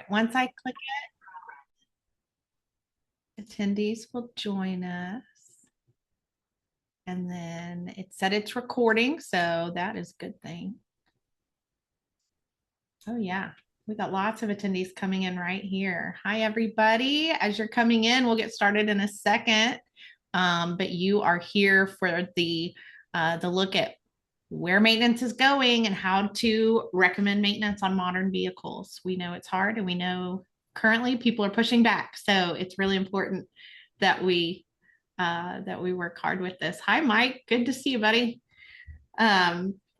right. Once I click it, attendees will join us. And then it said it's recording, so that is a good thing. Oh, yeah. We got lots of attendees coming in right here. Hi, everybody. As you're coming in, we'll get started in a second. But you are here for the look at where maintenance is going and how to recommend maintenance on modern vehicles. We know it's hard, and we know currently people are pushing back. So it's really important that we work hard with this. Hi, Mike. Good to see you, buddy.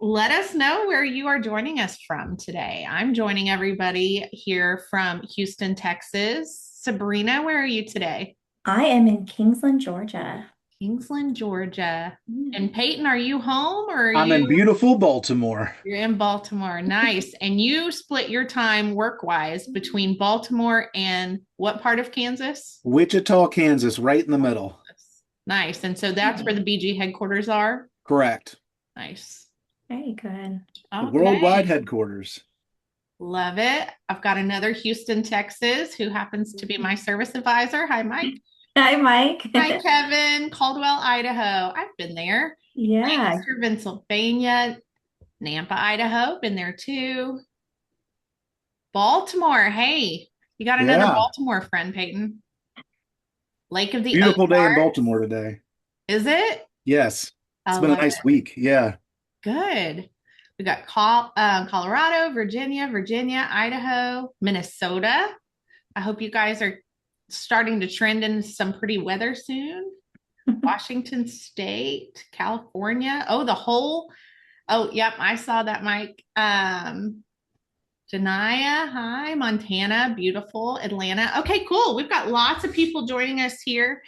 Let us know where you are joining us from today. I'm joining everybody here from Houston, Texas. Sabrina, where are you today? I am in Kingsland, Georgia. Kingsland, Georgia. And Peyton, are you home or are I'm in you? beautiful Baltimore. You're in Baltimore. Nice. And you split your time work-wise between Baltimore and what part of Kansas? Wichita, Kansas, right in the middle. Nice. And so that's where the BG headquarters are? Correct. Nice. Very good. The worldwide Okay. headquarters. Love it. I've got another Houston, Texas, who happens to be my service advisor. Hi, Mike. Hi, Mike. Hi, Kevin. Caldwell, Idaho. I've been there. Yeah. Lancaster, Pennsylvania. Nampa, Idaho. Been there too. Baltimore. Hey, you got another Yeah. Baltimore friend, Peyton. Lake of the Beautiful day in Ozarks. Baltimore today. Is it? Yes. I It's been a love nice it. week. Yeah. Good. We got Colorado, Virginia, Idaho, Minnesota. I hope you guys are starting to trend into some pretty weather soon. Washington State, California. Oh, yep, I saw that, Mike. Janaya, hi, Montana, beautiful, Atlanta. Okay, cool. We've got lots of people joining us here.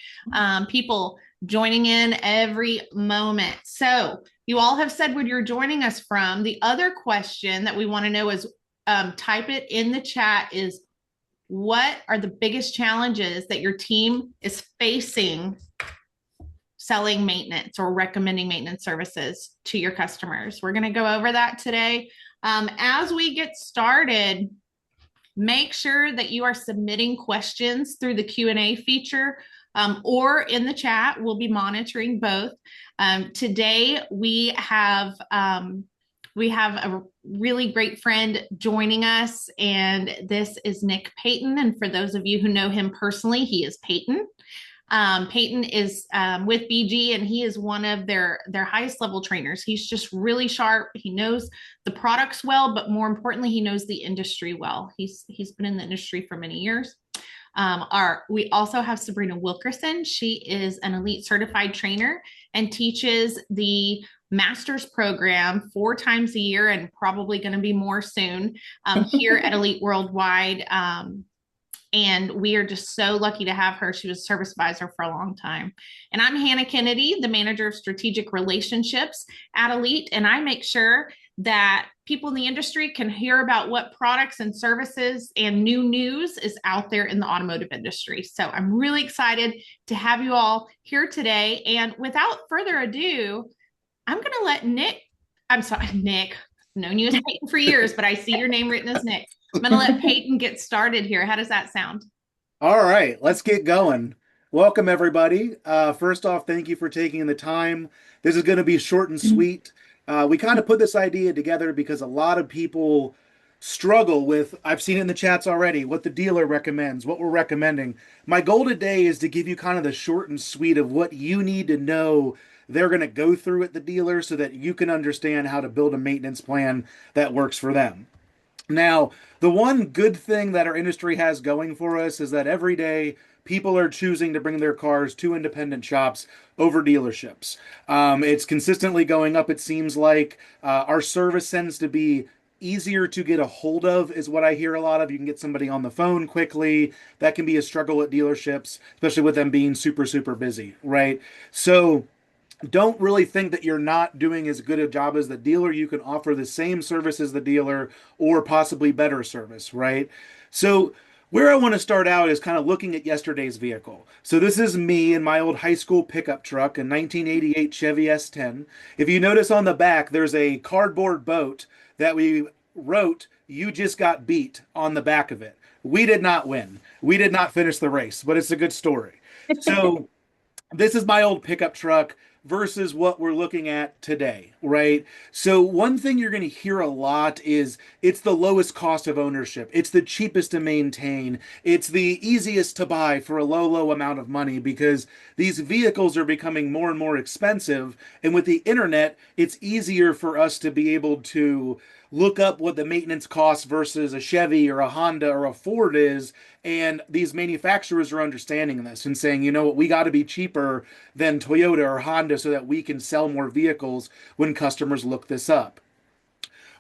People joining in every moment. So you all have said where you're joining us from. The other question that we want to know is type it in the chat is what are the biggest challenges that your team is facing selling maintenance or recommending maintenance services to your customers? We're going to go over that today. As we get started, make sure that you are submitting questions through the Q&A feature or in the chat. We'll be monitoring both. Today, we have a really great friend joining us, and this is Nick Peyton. And for those of you who know him personally, he is Peyton. Peyton is with BG, and he is one of their highest level trainers. He's just really sharp. He knows the products well, but more importantly, he knows the industry well. He's been in the industry for many years. We also have Sabrina Wilkerson. She is an elite certified trainer and teaches the master's program 4 times a year, and probably going to be more soon here at Elite Worldwide. And we are just so lucky to have her. She was a service advisor for a long time. And I'm Hannah Kennedy, the manager of strategic relationships at Elite. And I make sure that people in the industry can hear about what products and services and new news is out there in the automotive industry. So I'm really excited to have you all here today. And without further ado, I'm going to let Nick, I'm sorry, Nick, I've known you as Peyton for years, but I see your name written as Nick. I'm going to let Peyton get started here. How does that sound? All right. Let's get going. Welcome, everybody. First off, thank you for taking the time. This is going to be short and sweet. We kind of put this idea together because a lot of people struggle with, I've seen it in the chats already, what the dealer recommends, what we're recommending. My goal today is to give you kind of the short and sweet of what you need to know they're going to go through at the dealer so that you can understand how to build a maintenance plan that works for them. Now, the one good thing that our industry has going for us is that every day people are choosing to bring their cars to independent shops over dealerships. It's consistently going up, it seems like. Our service tends to be easier to get a hold of, is what I hear a lot of. You can get somebody on the phone quickly. That can be a struggle at dealerships, especially with them being super, super busy, right? So, don't really think that you're not doing as good a job as the dealer. You can offer the same service as the dealer or possibly better service, right? So, where I want to start out is kind of looking at yesterday's vehicle. So, this is me in my old high school pickup truck, a 1988 Chevy S10. If you notice on the back, there's a cardboard boat that we wrote you just got beat on the back of it. We did not win. We did not finish the race, but it's a good story. So this is my old pickup truck versus what we're looking at today, right? So one thing you're going to hear a lot is it's the lowest cost of ownership. It's the cheapest to maintain. It's the easiest to buy for a low amount of money because these vehicles are becoming more and more expensive. And with the internet, it's easier for us to be able to look up what the maintenance cost versus a Chevy or a Honda or a Ford is. And these manufacturers are understanding this and saying, you know what, we got to be cheaper than Toyota or Honda so that we can sell more vehicles when customers look this up.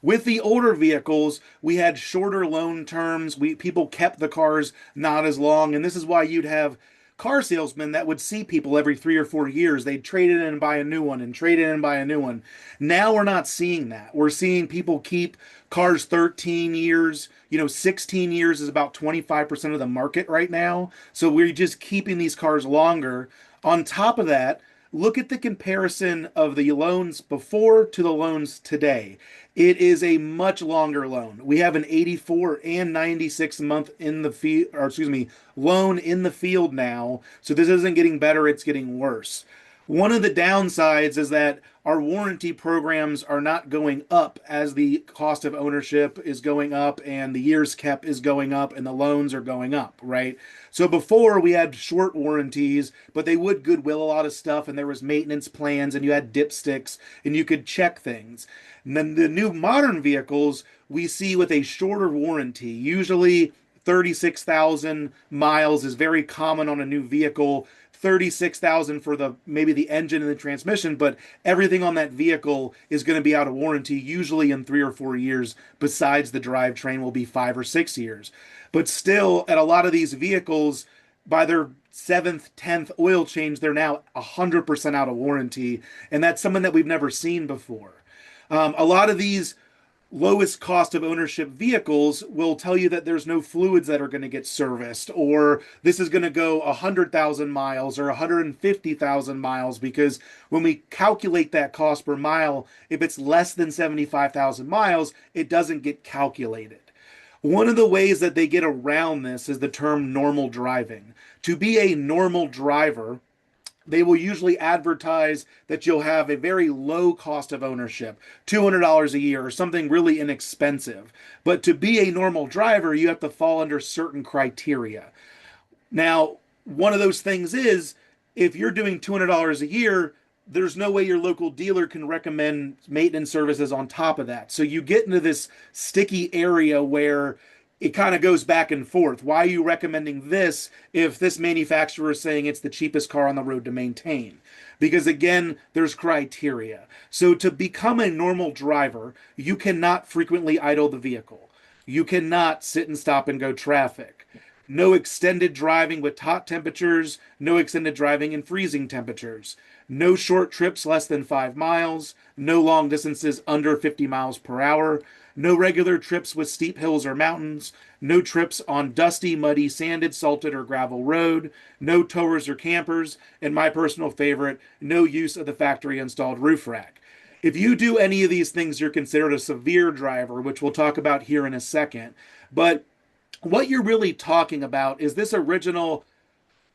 With the older vehicles, we had shorter loan terms. People kept the cars not as long, and this is why you'd have car salesmen that would see people every 3 or 4 years. They'd trade it in and buy a new one and trade it in and buy a new one. Now we're not seeing that. We're seeing people keep cars 13 years. 16 years is about 25% of the market right now. So we're just keeping these cars longer. On top of that, look at the comparison of the loans before to the loans today. It is a much longer loan. We have an 84 and 96 month in the field, or excuse me, loan in the field now. So this isn't getting better, it's getting worse. One of the downsides is that our warranty programs are not going up as the cost of ownership is going up and the years kept is going up and the loans are going up, right? So before we had short warranties, but they would goodwill a lot of stuff and there was maintenance plans and you had dipsticks and you could check things. And then the new modern vehicles we see with a shorter warranty, usually 36,000 miles is very common on a new vehicle. 36,000 for maybe the engine and the transmission, but everything on that vehicle is going to be out of warranty, usually in 3 or 4 years, besides the drivetrain will be 5 or 6 years. But still, at a lot of these vehicles, by their 7th, 10th oil change, they're now 100% out of warranty, and that's something that we've never seen before. A lot of these lowest cost of ownership vehicles will tell you that there's no fluids that are going to get serviced, or this is going to go 100,000 miles or 150,000 miles, because when we calculate that cost per mile, if it's less than 75,000 miles, it doesn't get calculated. One of the ways that they get around this is the term normal driving. To be a normal driver, they will usually advertise that you'll have a very low cost of ownership, $200 a year or something really inexpensive. But to be a normal driver, you have to fall under certain criteria. Now, one of those things is if you're doing $200 a year, there's no way your local dealer can recommend maintenance services on top of that. So you get into this sticky area where it kind of goes back and forth. Why are you recommending this if this manufacturer is saying it's the cheapest car on the road to maintain? Because again, there's criteria. So to become a normal driver, you cannot frequently idle the vehicle. You cannot sit and stop and go traffic. No extended driving with hot temperatures, no extended driving in freezing temperatures. No short trips less than 5 miles, no long distances under 50 miles per hour, no regular trips with steep hills or mountains, no trips on dusty, muddy, sanded, salted, or gravel road, no towers or campers, and my personal favorite, no use of the factory installed roof rack. If you do any of these things, you're considered a severe driver, which we'll talk about here in a second. But what you're really talking about is this original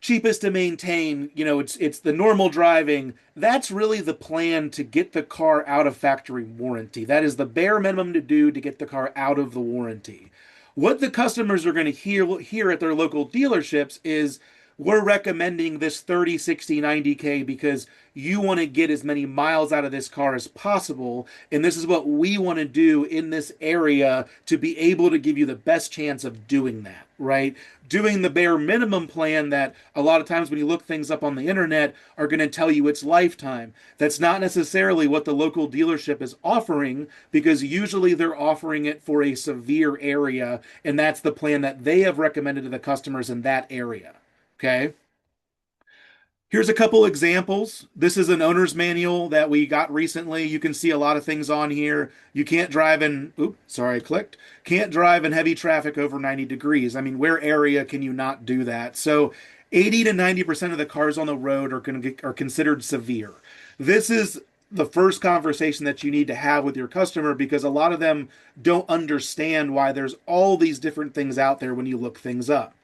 cheapest to maintain, it's the normal driving. That's really the plan to get the car out of factory warranty. That is the bare minimum to do to get the car out of the warranty. What the customers are going to hear at their local dealerships is, we're recommending this 30, 60, 90K because you want to get as many miles out of this car as possible. And this is what we want to do in this area to be able to give you the best chance of doing that, right? Doing the bare minimum plan that a lot of times when you look things up on the internet are going to tell you it's lifetime. That's not necessarily what the local dealership is offering, because usually they're offering it for a severe area. And that's the plan that they have recommended to the customers in that area. Okay. Here's a couple examples. This is an owner's manual that we got recently. You can see a lot of things on here. You can't drive in, can't drive in heavy traffic over 90 degrees. I mean, where area can you not do that? So 80 to 90% of the cars on the road are considered severe. This is the first conversation that you need to have with your customer, because a lot of them don't understand why there's all these different things out there when you look things up.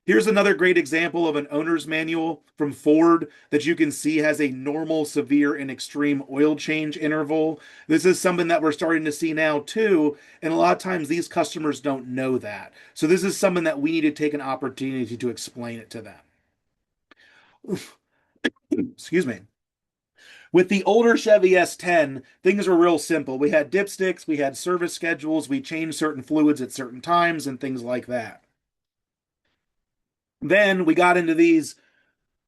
Here's another great example of an owner's manual from Ford that you can see has a normal, severe, and extreme oil change interval. This is something that we're starting to see now too, and a lot of times these customers don't know that. So this is something that we need to take an opportunity to explain it to them. Excuse me. With the older Chevy S10, things were real simple. We had dipsticks, we had service schedules, we changed certain fluids at certain times, and things like that. Then we got into these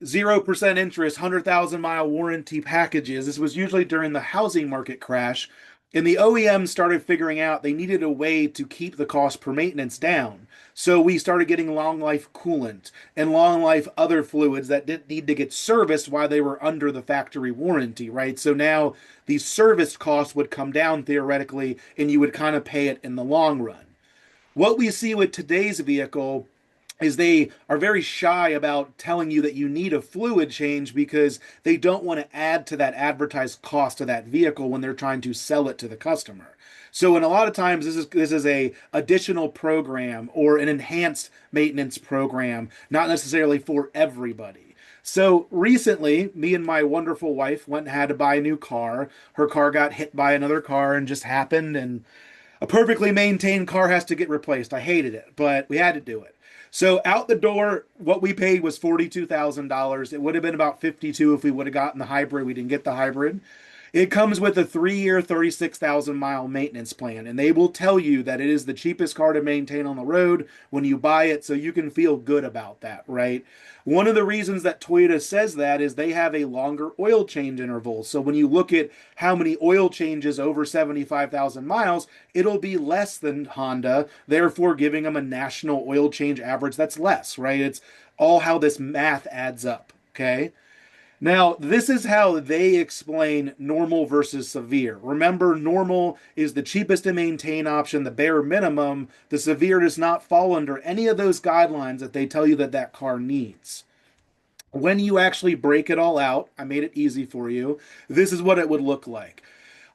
0% interest, 100,000-mile warranty packages. This was usually during the housing market crash. And the OEMs started figuring out they needed a way to keep the cost per maintenance down. So we started getting long life coolant and long life other fluids that didn't need to get serviced while they were under the factory warranty, right? So now the service costs would come down theoretically, and you would kind of pay it in the long run. What we see with today's vehicle is they are very shy about telling you that you need a fluid change because they don't want to add to that advertised cost of that vehicle when they're trying to sell it to the customer. So, and a lot of times this is a additional program or an enhanced maintenance program, not necessarily for everybody. So recently, me and my wonderful wife went and had to buy a new car. Her car got hit by another car and just happened, and a perfectly maintained car has to get replaced. I hated it, but we had to do it. So out the door, what we paid was $42,000. It would have been about 52 if we would have gotten the hybrid. We didn't get the hybrid. It comes with a 3-year, 36,000-mile maintenance plan, and they will tell you that it is the cheapest car to maintain on the road when you buy it, so you can feel good about that, right? One of the reasons that Toyota says that is they have a longer oil change interval. So when you look at how many oil changes over 75,000 miles, it'll be less than Honda, therefore giving them a national oil change average that's less, right? It's all how this math adds up, okay? Now, this is how they explain normal versus severe. Remember, normal is the cheapest to maintain option, the bare minimum. The severe does not fall under any of those guidelines that they tell you that that car needs. When you actually break it all out, I made it easy for you, this is what it would look like.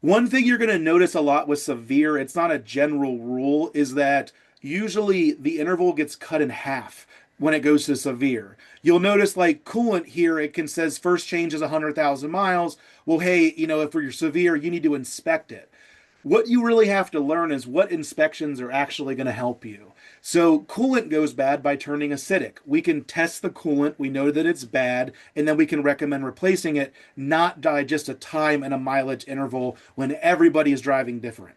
One thing you're going to notice a lot with severe, it's not a general rule, is that usually the interval gets cut in half when it goes to severe. You'll notice like coolant here, it can says first change is 100,000 miles. Well, hey, if you're severe, you need to inspect it. What you really have to learn is what inspections are actually going to help you. So coolant goes bad by turning acidic. We can test the coolant, we know that it's bad, and then we can recommend replacing it, not by just a time and a mileage interval when everybody is driving different.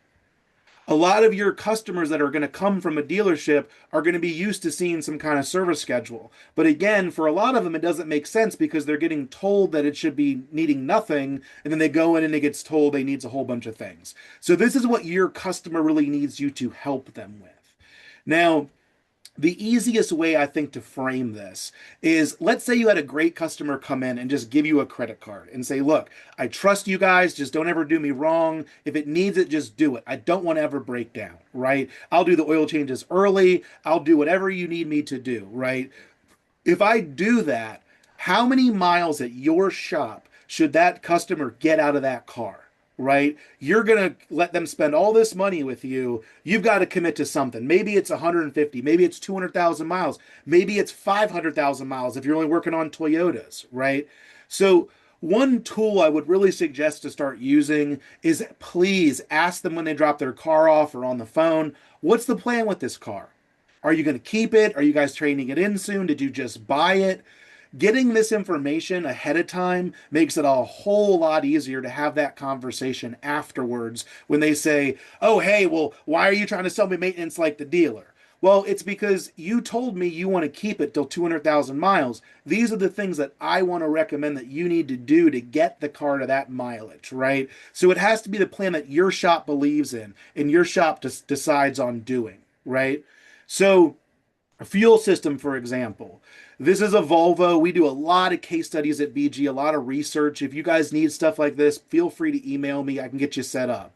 A lot of your customers that are going to come from a dealership are going to be used to seeing some kind of service schedule. But again, for a lot of them, it doesn't make sense because they're getting told that it should be needing nothing, and then they go in and it gets told they needs a whole bunch of things. So this is what your customer really needs you to help them with. Now, the easiest way I think to frame this is, let's say you had a great customer come in and just give you a credit card and say, look, I trust you guys, just don't ever do me wrong. If it needs it, just do it. I don't want to ever break down, right? I'll do the oil changes early. I'll do whatever you need me to do, right? If I do that, how many miles at your shop should that customer get out of that car? Right? You're going to let them spend all this money with you. You've got to commit to something. Maybe it's 150, maybe it's 200,000 miles, maybe it's 500,000 miles if you're only working on Toyotas, right? So one tool I would really suggest to start using is, please ask them when they drop their car off or on the phone, what's the plan with this car? Are you going to keep it? Are you guys trading it in soon? Did you just buy it? Getting this information ahead of time makes it a whole lot easier to have that conversation afterwards when they say, oh, hey, well, why are you trying to sell me maintenance like the dealer? Well, it's because you told me you want to keep it till 200,000 miles. These are the things that I want to recommend that you need to do to get the car to that mileage, right? So it has to be the plan that your shop believes in and your shop decides on doing, right? So a fuel system, for example. This is a Volvo. We do a lot of case studies at BG, a lot of research. If you guys need stuff like this, feel free to email me. I can get you set up.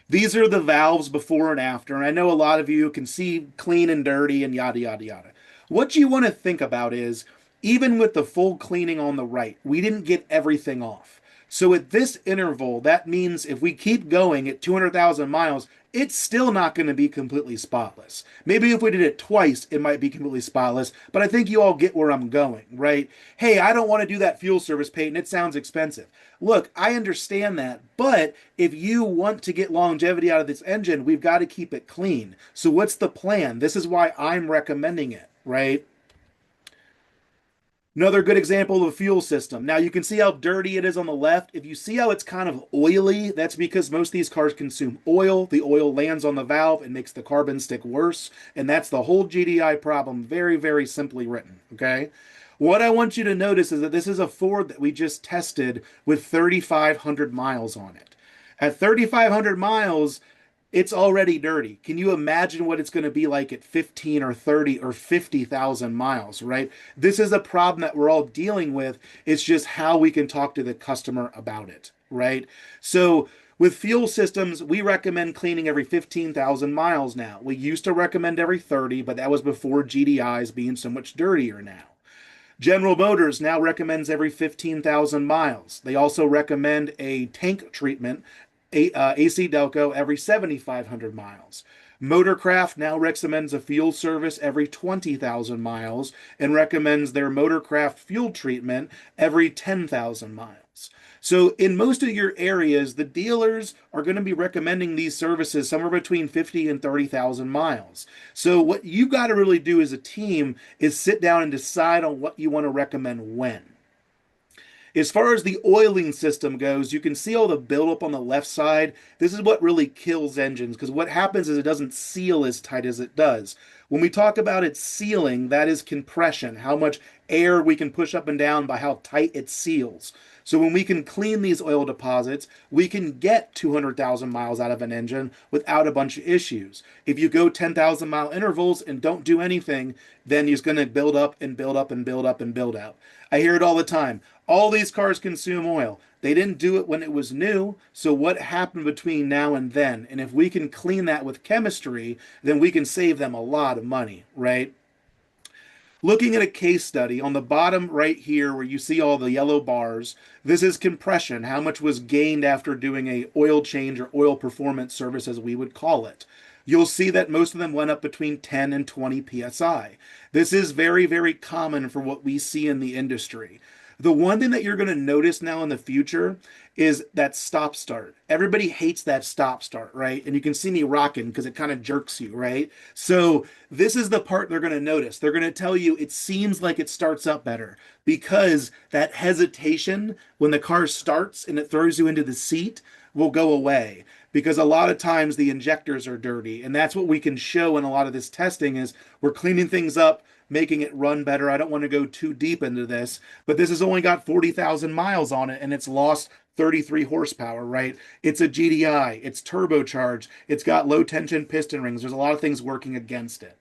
These are the valves before and after. And I know a lot of you can see clean and dirty and yada, yada, yada. What you want to think about is, even with the full cleaning on the right, we didn't get everything off. So at this interval, that means if we keep going at 200,000 miles, it's still not going to be completely spotless. Maybe if we did it twice, it might be completely spotless, but I think you all get where I'm going, right? Hey, I don't want to do that fuel service, Peyton. It sounds expensive. Look, I understand that, but if you want to get longevity out of this engine, we've got to keep it clean. So what's the plan? This is why I'm recommending it, right? Another good example of a fuel system. Now you can see how dirty it is on the left. If you see how it's kind of oily, that's because most of these cars consume oil. The oil lands on the valve and makes the carbon stick worse. And that's the whole GDI problem, very, very simply written, okay? What I want you to notice is that this is a Ford that we just tested with 3,500 miles on it. At 3,500 miles, it's already dirty. Can you imagine what it's going to be like at 15 or 30 or 50,000 miles, right? This is a problem that we're all dealing with. It's just how we can talk to the customer about it, right? So with fuel systems, we recommend cleaning every 15,000 miles now. We used to recommend every 30, but that was before GDIs being so much dirtier now. General Motors now recommends every 15,000 miles. They also recommend a tank treatment, AC Delco, every 7,500 miles. Motorcraft now recommends a fuel service every 20,000 miles and recommends their Motorcraft fuel treatment every 10,000 miles. So in most of your areas, the dealers are going to be recommending these services somewhere between 50 and 30,000 miles. So what you got to really do as a team is sit down and decide on what you want to recommend when. As far as the oiling system goes, you can see all the buildup on the left side. This is what really kills engines because what happens is it doesn't seal as tight as it does. When we talk about it sealing, that is compression, how much air we can push up and down by how tight it seals. So when we can clean these oil deposits, we can get 200,000 miles out of an engine without a bunch of issues. If you go 10,000 mile intervals and don't do anything, then you're going to build up and build up and build up and build out. I hear it all the time. All these cars consume oil. They didn't do it when it was new, so what happened between now and then? And if we can clean that with chemistry, then we can save them a lot of money, right? Looking at a case study on the bottom right here where you see all the yellow bars, this is compression, how much was gained after doing a oil change or oil performance service as we would call it. You'll see that most of them went up between 10 and 20 psi. This is very, very common for what we see in the industry. The one thing that you're going to notice now in the future is that stop start. Everybody hates that stop start, right? And you can see me rocking because it kind of jerks you, right? So this is the part they're going to notice. They're going to tell you it seems like it starts up better because that hesitation when the car starts and it throws you into the seat will go away. Because a lot of times the injectors are dirty. And that's what we can show in a lot of this testing is we're cleaning things up, making it run better. I don't want to go too deep into this, but this has only got 40,000 miles on it and it's lost 33 horsepower, right? It's a GDI, it's turbocharged, it's got low tension piston rings. There's a lot of things working against it.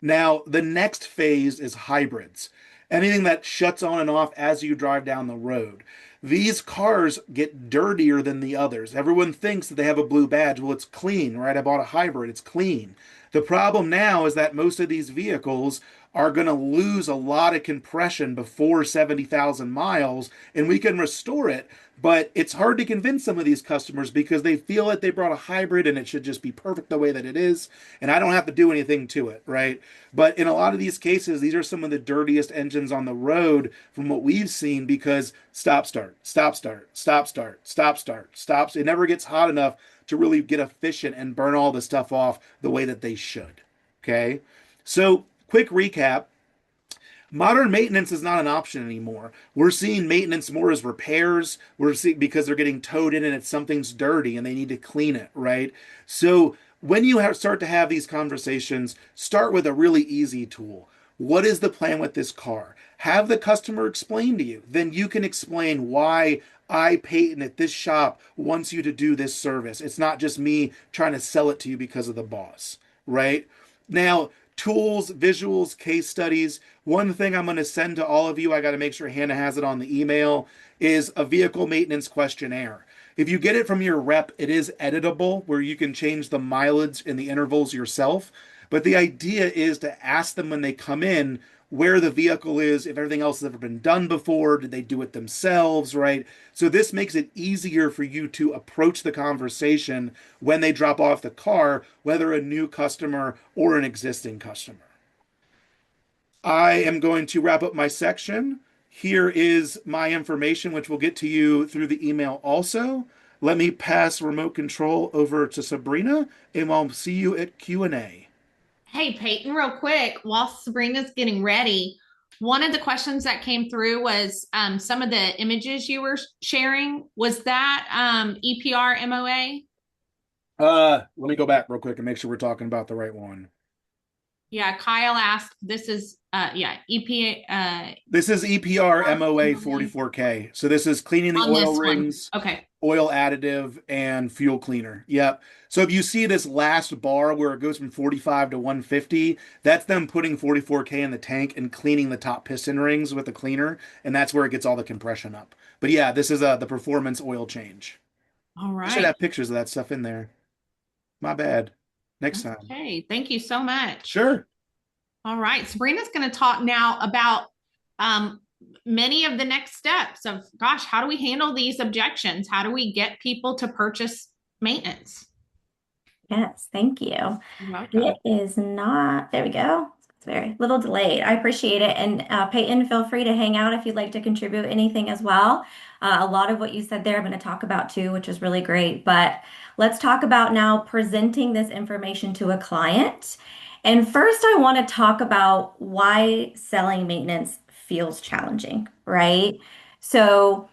Now, the next phase is hybrids. Anything that shuts on and off as you drive down the road. These cars get dirtier than the others. Everyone thinks that they have a blue badge. Well, it's clean, right? I bought a hybrid. It's clean. The problem now is that most of these vehicles are going to lose a lot of compression before 70,000 miles, and we can restore it. But it's hard to convince some of these customers because they feel that they brought a hybrid and it should just be perfect the way that it is. And I don't have to do anything to it, right? But in a lot of these cases, these are some of the dirtiest engines on the road from what we've seen because stop, start, stop, start, stop, start, stop, start, stops. It never gets hot enough to really get efficient and burn all the stuff off the way that they should. Okay. So quick recap. Modern maintenance is not an option anymore. We're seeing maintenance more as repairs. We're seeing because they're getting towed in and it's something's dirty and they need to clean it, right? So when you start to have these conversations, start with a really easy tool. What is the plan with this car? Have the customer explain to you. Then you can explain why Peyton, at this shop wants you to do this service. It's not just me trying to sell it to you because of the boss, right? Now, tools, visuals, case studies. One thing I'm going to send to all of you, I got to make sure Hannah has it on the email, is a vehicle maintenance questionnaire. If you get it from your rep, it is editable where you can change the mileage and the intervals yourself. But the idea is to ask them when they come in where the vehicle is, if everything else has ever been done before, did they do it themselves, right? So this makes it easier for you to approach the conversation when they drop off the car, whether a new customer or an existing customer. I am going to wrap up my section. Here is my information, which we'll get to you through the email also. Let me pass remote control over to Sabrina, and I'll see you at Q&A. Hey, Peyton, real quick, while Sabrina's getting ready, one of the questions that came through was some of the images you were sharing. Was that EPR MOA? Let me go back real quick and make sure we're talking about the right one. Yeah, Kyle asked, this is, This is EPR MOA 44K. So this is cleaning the on oil this one. rings, Okay. oil additive, and fuel cleaner. Yep. So if you see this last bar where it goes from 45 to 150, that's them putting 44K in the tank and cleaning the top piston rings with the cleaner, and that's where it gets all the compression up. But yeah, this is the performance oil change. All I should right. have pictures of that stuff in there. My bad. Next time. Okay. Thank you so much. Sure. All right. Sabrina's going to talk now about many of the next steps of, gosh, how do we handle these objections? How do we get people to purchase maintenance? Yes, thank you. You're welcome. It is not, there we go. It's very little delayed. I appreciate it. And Peyton, feel free to hang out if you'd like to contribute anything as well. A lot of what you said there, I'm going to talk about too, which is really great. But let's talk about now presenting this information to a client. And first, I want to talk about why selling maintenance feels challenging, right? So,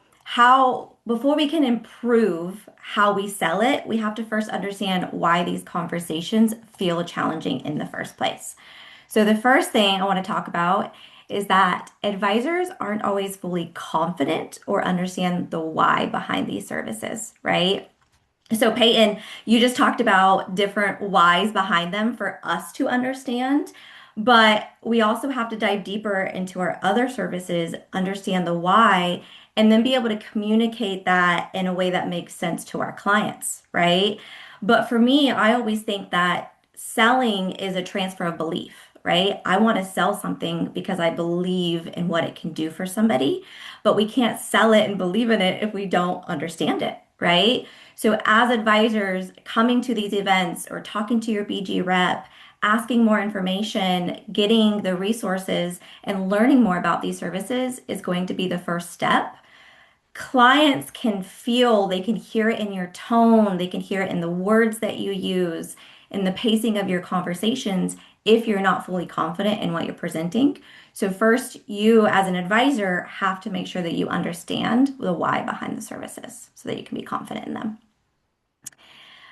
before we can improve how we sell it, we have to first understand why these conversations feel challenging in the first place. So, the first thing I want to talk about is that advisors aren't always fully confident or understand the why behind these services, right? So, Peyton, you just talked about different whys behind them for us to understand, but we also have to dive deeper into our other services, understand the why, and then be able to communicate that in a way that makes sense to our clients, right? But for me, I always think that selling is a transfer of belief, right? I want to sell something because I believe in what it can do for somebody, but we can't sell it and believe in it if we don't understand it, right? So, as advisors coming to these events or talking to your BG rep, asking more information, getting the resources, and learning more about these services is going to be the first step. Clients can feel, they can hear it in your tone, they can hear it in the words that you use, in the pacing of your conversations if you're not fully confident in what you're presenting. So, first, you as an advisor have to make sure that you understand the why behind the services so that you can be confident in them.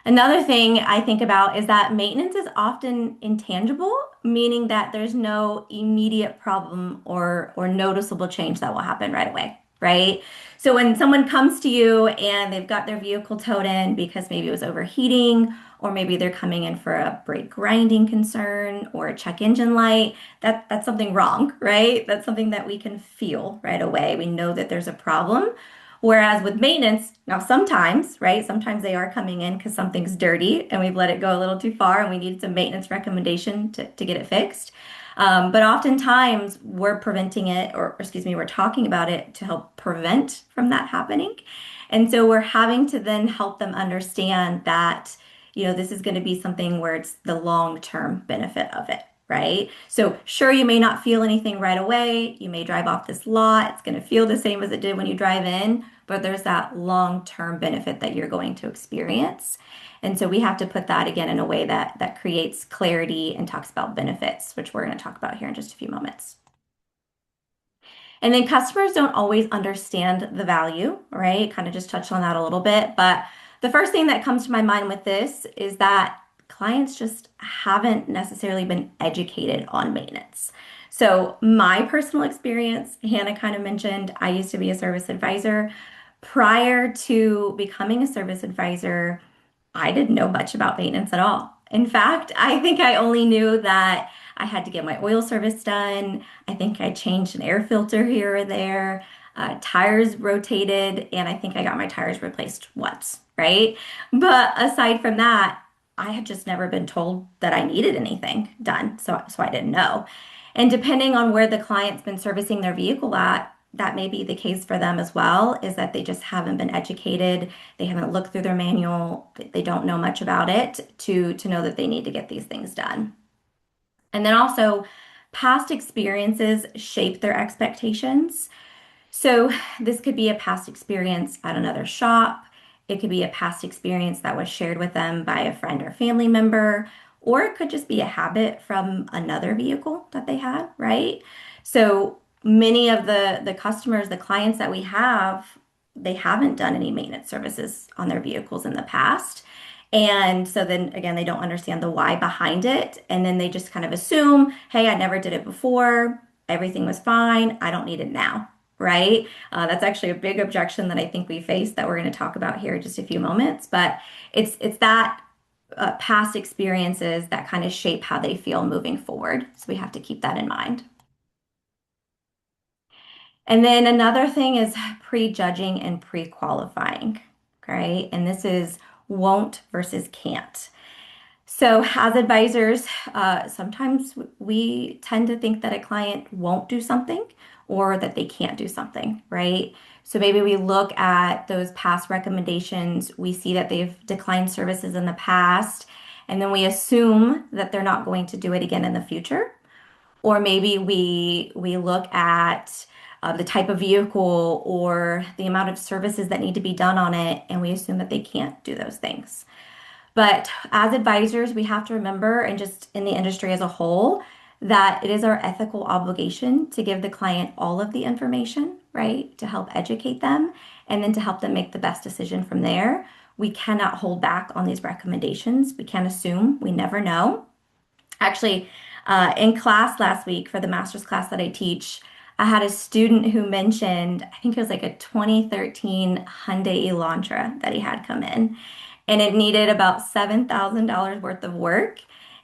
Another thing I think about is that maintenance is often intangible, meaning that there's no immediate problem or noticeable change that will happen right away, right? So when someone comes to you and they've got their vehicle towed in because maybe it was overheating, or maybe they're coming in for a brake grinding concern or a check engine light, that's something wrong, right? That's something that we can feel right away. We know that there's a problem. Whereas with maintenance, now sometimes, right, sometimes they are coming in because something's dirty and we've let it go a little too far and we need some maintenance recommendation to get it fixed. But oftentimes we're preventing it, or excuse me, we're talking about it to help prevent from that happening. And so we're having to then help them understand that, this is going to be something where it's the long-term benefit of it. Right? So sure, you may not feel anything right away. You may drive off this lot. It's going to feel the same as it did when you drive in, but there's that long-term benefit that you're going to experience. And so we have to put that again in a way that creates clarity and talks about benefits, which we're going to talk about here in just a few moments. And then customers don't always understand the value, right? Kind of just touched on that a little bit. But the first thing that comes to my mind with this is that clients just haven't necessarily been educated on maintenance. So my personal experience, Hannah kind of mentioned, I used to be a service advisor. Prior to becoming a service advisor, I didn't know much about maintenance at all. In fact, I think I only knew that I had to get my oil service done. I think I changed an air filter here or there, tires rotated, and I think I got my tires replaced once, right? But aside from that, I had just never been told that I needed anything done, so I didn't know. And depending on where the client's been servicing their vehicle at, that may be the case for them as well, is that they just haven't been educated, they haven't looked through their manual, they don't know much about it to know that they need to get these things done. And then also, past experiences shape their expectations. So this could be a past experience at another shop. It could be a past experience that was shared with them by a friend or family member, or it could just be a habit from another vehicle that they had, right? So many of the customers, the clients that we have, they haven't done any maintenance services on their vehicles in the past. And so then again, they don't understand the why behind it. And then they just kind of assume, hey, I never did it before. Everything was fine. I don't need it now, right? That's actually a big objection that I think we face that we're going to talk about here in just a few moments. But it's that past experiences that kind of shape how they feel moving forward. So we have to keep that in mind. And then another thing is prejudging and pre-qualifying, okay? And this is won't versus can't. So, as advisors, sometimes we tend to think that a client won't do something or that they can't do something, right? So, maybe we look at those past recommendations, we see that they've declined services in the past, and then we assume that they're not going to do it again in the future. Or maybe we look at the type of vehicle or the amount of services that need to be done on it, and we assume that they can't do those things. But as advisors, we have to remember, and just in the industry as a whole, that it is our ethical obligation to give the client all of the information, right? To help educate them and then to help them make the best decision from there. We cannot hold back on these recommendations. We can't assume. We never know. Actually, in class last week for the master's class that I teach, I had a student who mentioned, I think it was like a 2013 Hyundai Elantra that he had come in, and it needed about $7,000 worth of work.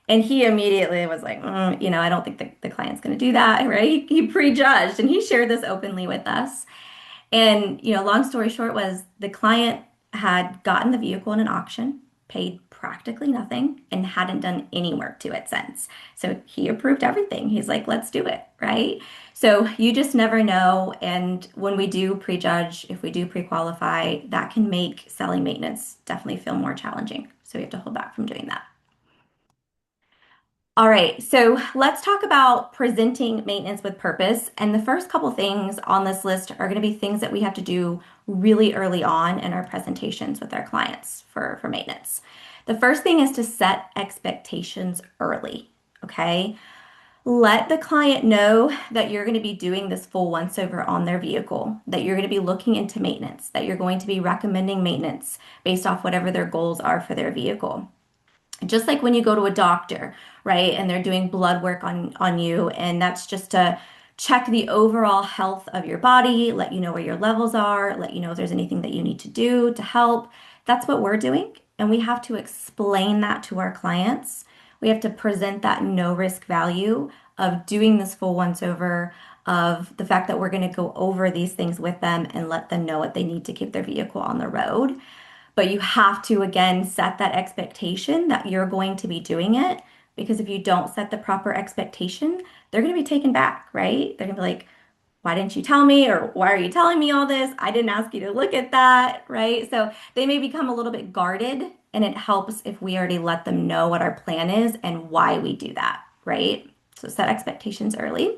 And he immediately was like, I don't think the client's going to do that, right? He prejudged, and he shared this openly with us. And, long story short was the client had gotten the vehicle in an auction, paid practically nothing, and hadn't done any work to it since. So he approved everything. He's like, let's do it, right? So you just never know. And when we do prejudge, if we do pre-qualify, that can make selling maintenance definitely feel more challenging. So we have to hold back from doing that. All right, so let's talk about presenting maintenance with purpose. And the first couple things on this list are going to be things that we have to do really early on in our presentations with our clients for maintenance. The first thing is to set expectations early, okay? Let the client know that you're going to be doing this full once over on their vehicle, that you're going to be looking into maintenance, that you're going to be recommending maintenance based off whatever their goals are for their vehicle. Just like when you go to a doctor, right? And they're doing blood work on you, and that's just to check the overall health of your body, let you know where your levels are, let you know if there's anything that you need to do to help. That's what we're doing. And we have to explain that to our clients. We have to present that no risk value of doing this full once over, of the fact that we're going to go over these things with them and let them know what they need to keep their vehicle on the road. But you have to, again, set that expectation that you're going to be doing it, because if you don't set the proper expectation, they're going to be taken back, right? They're going to be like, why didn't you tell me? Or why are you telling me all this? I didn't ask you to look at that, right? So they may become a little bit guarded, and it helps if we already let them know what our plan is and why we do that, right? So set expectations early.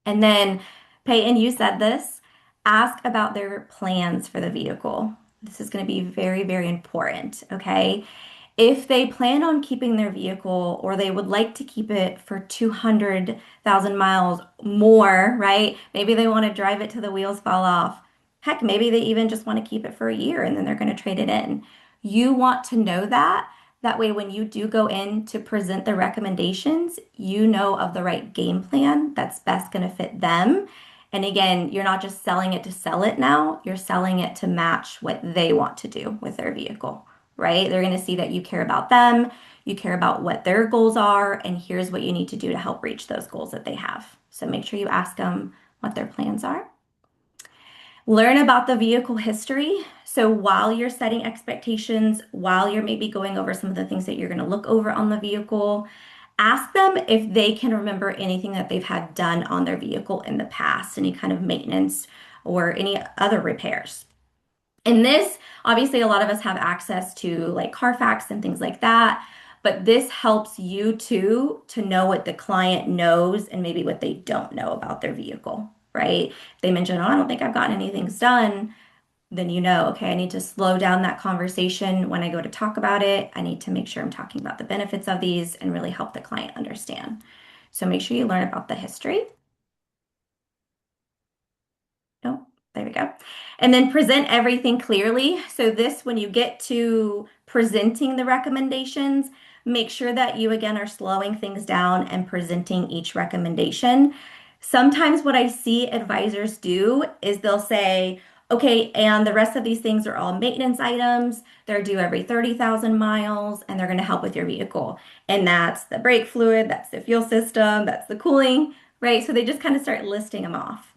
And then, Peyton, you said this, ask about their plans for the vehicle. This is going to be very, very important, okay? If they plan on keeping their vehicle or they would like to keep it for 200,000 miles more, right? Maybe they want to drive it till the wheels fall off. Heck, maybe they even just want to keep it for a year and then they're going to trade it in. You want to know that. That way, when you do go in to present the recommendations, you know of the right game plan that's best going to fit them. And again, you're not just selling it to sell it now, you're selling it to match what they want to do with their vehicle, right? They're going to see that you care about them, you care about what their goals are, and here's what you need to do to help reach those goals that they have. So make sure you ask them what their plans are. Learn about the vehicle history. So while you're setting expectations, while you're maybe going over some of the things that you're going to look over on the vehicle, ask them if they can remember anything that they've had done on their vehicle in the past, any kind of maintenance or any other repairs. And this, obviously, a lot of us have access to like Carfax and things like that, but this helps you too to know what the client knows and maybe what they don't know about their vehicle, right? If they mention, oh, I don't think I've gotten anything done, then you know, okay, I need to slow down that conversation when I go to talk about it. I need to make sure I'm talking about the benefits of these and really help the client understand. So make sure you learn about the history. Oh, there we go. And then present everything clearly. So this, when you get to presenting the recommendations, make sure that you again are slowing things down and presenting each recommendation. Sometimes what I see advisors do is they'll say, okay, and the rest of these things are all maintenance items. They're due every 30,000 miles and they're going to help with your vehicle. And that's the brake fluid, that's the fuel system, that's the cooling, right? So they just kind of start listing them off.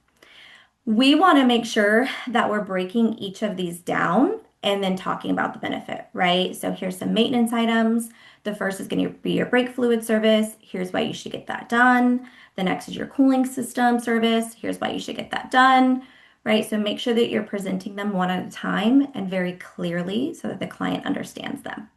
We want to make sure that we're breaking each of these down and then talking about the benefit, right? So here's some maintenance items. The first is going to be your brake fluid service. Here's why you should get that done. The next is your cooling system service. Here's why you should get that done, right? So make sure that you're presenting them one at a time and very clearly so that the client understands them.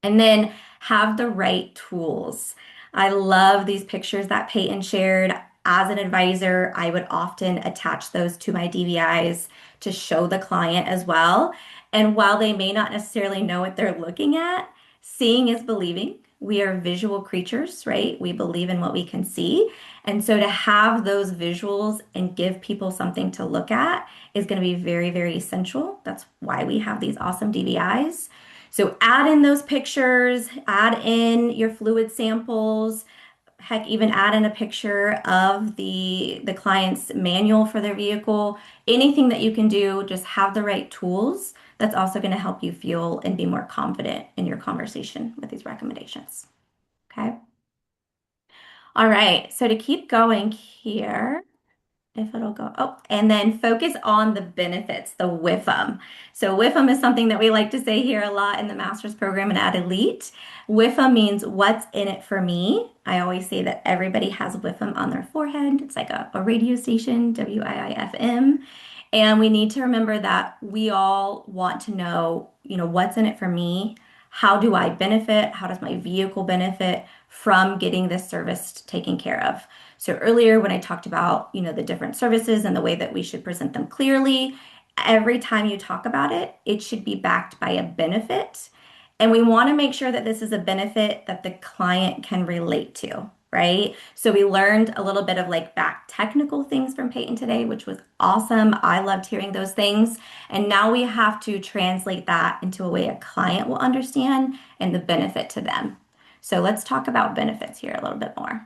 And then have the right tools. I love these pictures that Peyton shared. As an advisor, I would often attach those to my DVIs to show the client as well. And while they may not necessarily know what they're looking at, seeing is believing. We are visual creatures, right? We believe in what we can see. And so to have those visuals and give people something to look at is going to be very, very essential. That's why we have these awesome DVIs. So add in those pictures, add in your fluid samples, heck, even add in a picture of the client's manual for their vehicle. Anything that you can do, just have the right tools. That's also going to help you feel and be more confident in your conversation with these recommendations. Okay. All right. So to keep going here, if it'll go, oh, and then focus on the benefits, the WIFM. So WIFM is something that we like to say here a lot in the master's program and at Elite. WIFM means what's in it for me. I always say that everybody has WIFM on their forehead. It's like a radio station, WIIFM. And we need to remember that we all want to know, what's in it for me? How do I benefit? How does my vehicle benefit from getting this service taken care of? So earlier when I talked about, the different services and the way that we should present them clearly, every time you talk about it, it should be backed by a benefit. And we want to make sure that this is a benefit that the client can relate to, right? So we learned a little bit of like back technical things from Peyton today, which was awesome. I loved hearing those things. And now we have to translate that into a way a client will understand and the benefit to them. So let's talk about benefits here a little bit more.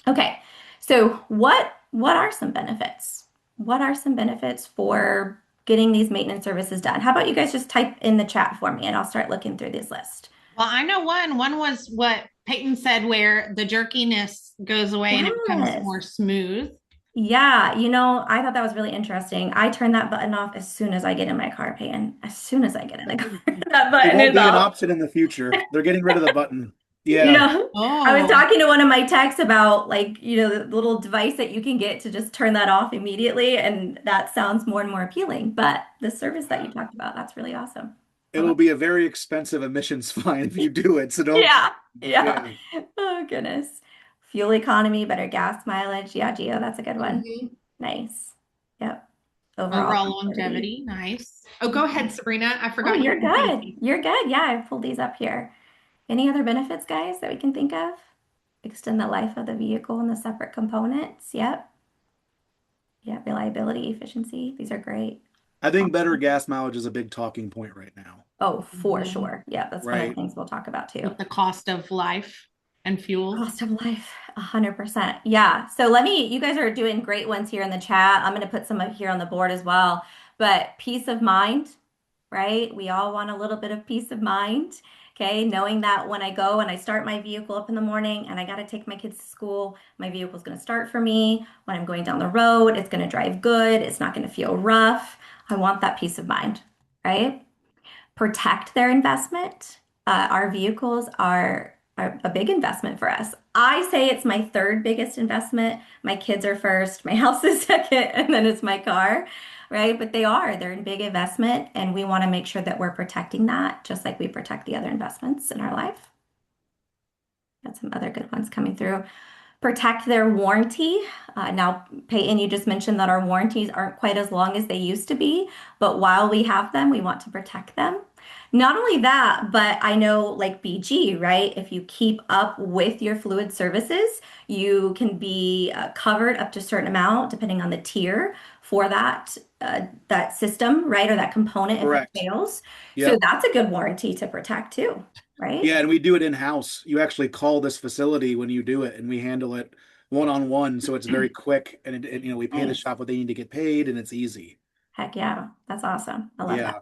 Okay, so what are some benefits? What are some benefits for getting these maintenance services done? How about you guys just type in the chat for me and I'll start looking through this list. Well, I know one. One was what Peyton said, where the jerkiness goes away and it becomes Yes. more smooth. Yeah, I thought that was really interesting. I turn that button off as soon as I get in my car, Peyton. As soon as I get in the car, that It button won't is be an off. option in the future. They're getting rid of the button. You Yeah. know, I was Oh, talking to one of my techs about like, the little device that you can get to just turn that off immediately, and that sounds more and more appealing. But the service that you talked about, that's really awesome. I It'll love be a very expensive emissions fine if you do it. So don't. Yeah, yeah. Yeah. Oh goodness. Fuel economy, better gas mileage. Yeah, Gio, that's a good one. mhm. Nice. Yep. Overall Overall longevity. longevity. Nice. Oh, go ahead, Sabrina. I Oh, forgot you you're were good. thinking. You're good. Yeah, I pulled these up here. Any other benefits, guys, that we can think of? Extend the life of the vehicle and the separate components. Yep. Yeah, reliability, efficiency. These are great. I think better gas mileage is a big talking point right now, Oh, for Mhm. sure. Yeah, that's one of the right? things we'll talk about too. With the cost of life and fuel. Cost of life, 100%. Yeah. So you guys are doing great ones here in the chat. I'm going to put some up here on the board as well. But peace of mind, right? We all want a little bit of peace of mind. Okay, knowing that when I go and I start my vehicle up in the morning and I got to take my kids to school, my vehicle's going to start for me. When I'm going down the road, it's going to drive good. It's not going to feel rough. I want that peace of mind, right? Protect their investment. Our vehicles are a big investment for us. I say it's my third biggest investment. My kids are first, my house is second, and then it's my car, right? But they're a big investment, and we want to make sure that we're protecting that just like we protect the other investments in our life. Got some other good ones coming through. Protect their warranty. Now, Peyton, you just mentioned that our warranties aren't quite as long as they used to be, but while we have them, we want to protect them. Not only that, but I know like BG, right? If you keep up with your fluid services, you can be covered up to a certain amount, depending on the tier for that system, right? Or that component if it Correct. fails. So Yep. that's a good warranty to protect too, right? Yeah, and we do it in-house. You actually call this facility when you do it, and we handle it one-on-one, so it's very quick, and we pay the Nice. shop what they need to get paid, and it's easy. Heck yeah, that's awesome. I love that. Yeah.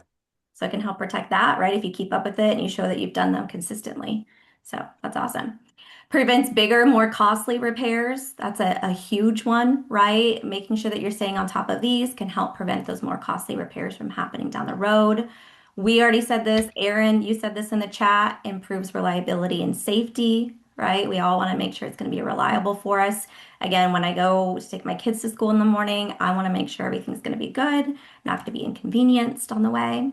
So it can help protect that, right? If you keep up with it and you show that you've done them consistently. So that's awesome. Prevents bigger, more costly repairs. That's a huge one, right? Making sure that you're staying on top of these can help prevent those more costly repairs from happening down the road. We already said this. Aaron, you said this in the chat, improves reliability and safety, right? We all want to make sure it's going to be reliable for us. Again, when I go to take my kids to school in the morning, I want to make sure everything's going to be good, not going to be inconvenienced on the way.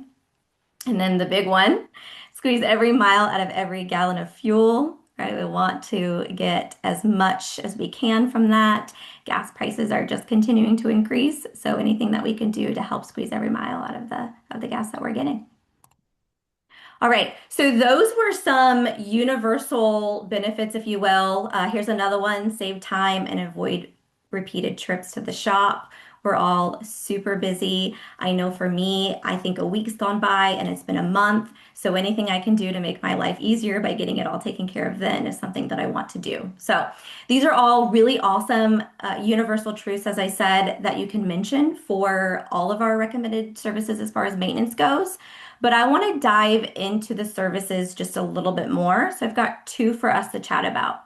And then the big one, squeeze every mile out of every gallon of fuel, right? We want to get as much as we can from that. Gas prices are just continuing to increase, so anything that we can do to help squeeze every mile out of the gas that we're getting. All right, so those were some universal benefits, if you will. Here's another one, save time and avoid repeated trips to the shop. We're all super busy. I know for me, I think a week's gone by and it's been a month. So anything I can do to make my life easier by getting it all taken care of then is something that I want to do. So these are all really awesome universal truths, as I said, that you can mention for all of our recommended services as far as maintenance goes. But I want to dive into the services just a little bit more. So I've got two for us to chat about.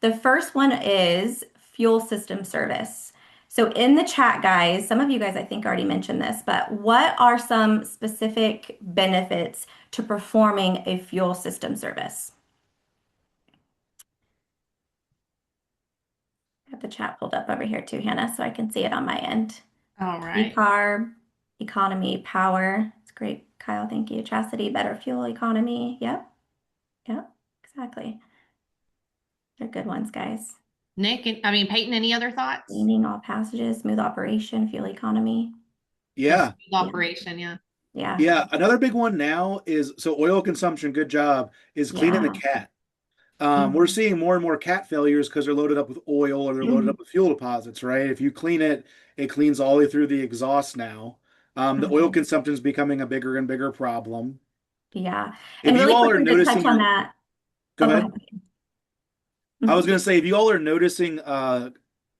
The first one is fuel system service. So in the chat, guys, some of you guys I think already mentioned this, but what are some specific benefits to performing a fuel system service? I have the chat pulled up over here too, Hannah, so I can see it on my end. All right. E-carb, economy, power. It's great, Kyle. Thank you. Chastity, better fuel economy. Yep. Yep. Exactly. They're good ones, guys. Peyton, any other thoughts? Cleaning all passages, smooth operation, fuel economy. Yeah. Operation, yeah. Yeah. Yeah. Another big one now is so oil consumption, good job, is cleaning the cat. We're seeing more and more cat failures because they're loaded up with oil or they're loaded up with fuel deposits, right? If you clean it, it cleans all the way through the exhaust now. The oil consumption is becoming a bigger and bigger problem. Yeah. If And you really all are quickly to noticing touch on that. Go Oh, go ahead. ahead. I was going to say, if you all are noticing,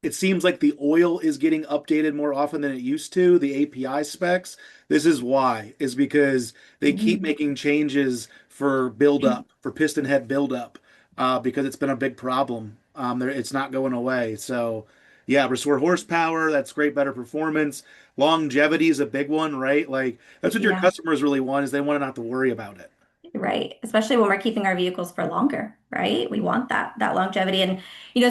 it seems like the oil is getting updated more often than it used to, the API specs. This is why, is because they keep making changes for buildup, for piston head buildup, because it's been a big problem. It's not going away. So, yeah, restore horsepower. That's great, better performance. Longevity is a big one, right? Like that's what your Yeah. customers really want is they want to not have to worry about it. Right. Especially when we're keeping our vehicles for longer, right? We want that longevity. And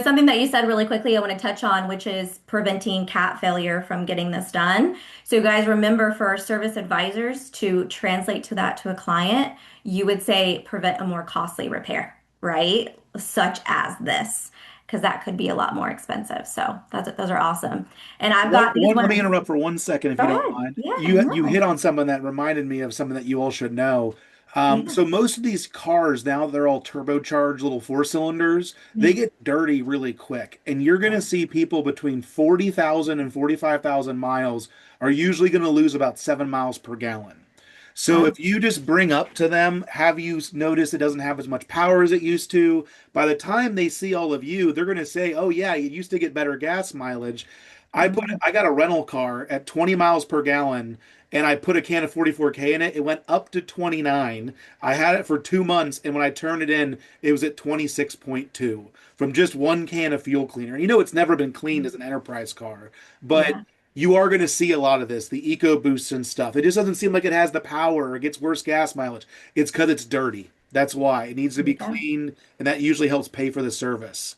something that you said really quickly, I want to touch on, which is preventing cat failure from getting this done. So guys, remember for our service advisors to translate that to a client, you would say prevent a more costly repair, right? Such as this, because that could be a lot more expensive. So those are awesome. And I've got these Let me ones. interrupt for 1 second if Go you don't ahead. mind. Yeah, You no. hit on something that reminded me of something that you all should know. Yeah. So most of these cars now they're all turbocharged little four cylinders. They get dirty really quick, and you're going to see people between 40,000 and 45,000 miles are usually going to lose about 7 miles per gallon. So Yeah. if you just bring up to them, have you noticed it doesn't have as much power as it used to? By the time they see all of you, they're going to say, "Oh yeah, you used to get better gas mileage." Mhm. I got a rental car at 20 miles per gallon and I put a can of 44K in it. It went up to 29. I had it for 2 months and when I turned it in, it was at 26.2 from just one can of fuel cleaner. You know, it's never been cleaned as an enterprise car, but Yeah. you are going to see a lot of this, the eco boosts and stuff. It just doesn't seem like it has the power or gets worse gas mileage. It's because it's dirty. That's why it needs to There be you go. clean, and that usually helps pay for the service.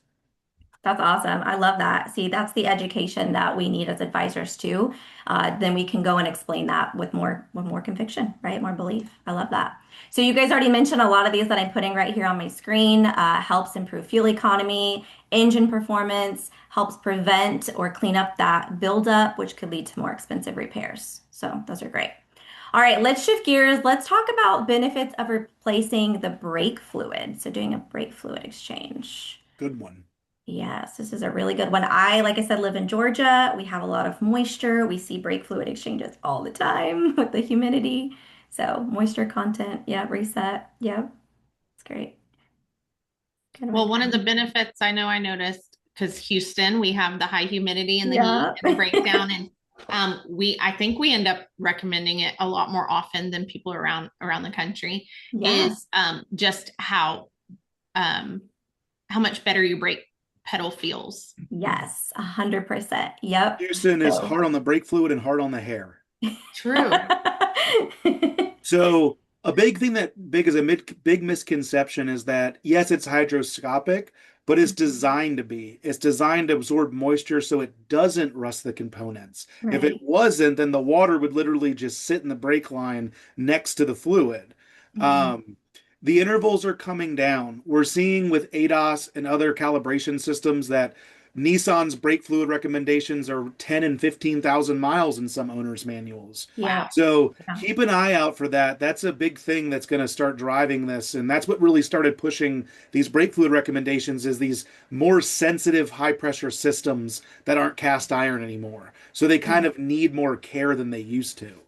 That's awesome. I love that. See, that's the education that we need as advisors too. Then we can go and explain that with more conviction, right? More belief. I love that. So you guys already mentioned a lot of these that I'm putting right here on my screen. Helps improve fuel economy, engine performance, helps prevent or clean up that buildup, which could lead to more expensive repairs. So those are great. All right, let's shift gears. Let's talk about benefits of replacing the brake fluid. So doing a brake fluid exchange. Good one. Yes, this is a really good one. Like I said, live in Georgia. We have a lot of moisture. We see brake fluid exchanges all the time with the humidity. So moisture content, yeah, reset. Yeah, it's great. Kind of Well, one a, of the benefits I know I noticed because Houston, we have the high humidity and the heat yeah. and the breakdown, and I think we end up recommending it a lot more often than people around the country. Yeah. Is just um, how much better your brake pedal feels. Yes, 100%. Yep. Houston is So hard on the brake fluid and hard on the hair. True. So a big thing that big is a big misconception is that yes, it's hydroscopic, but it's designed to be. It's designed to absorb moisture so it doesn't rust the components. If it Right. wasn't, then the water would literally just sit in the brake line next to the fluid. Mhm. Um, the intervals are coming down. We're seeing with ADAS and other calibration systems that Nissan's brake fluid recommendations are 10 and 15,000 miles in some owners' manuals. Wow. Yeah. So Yeah. keep an eye out for that. That's a big thing that's going to start driving this. And that's what really started pushing these brake fluid recommendations is these more sensitive high pressure systems that aren't cast iron anymore. So they kind Yeah. of need more care than they used to.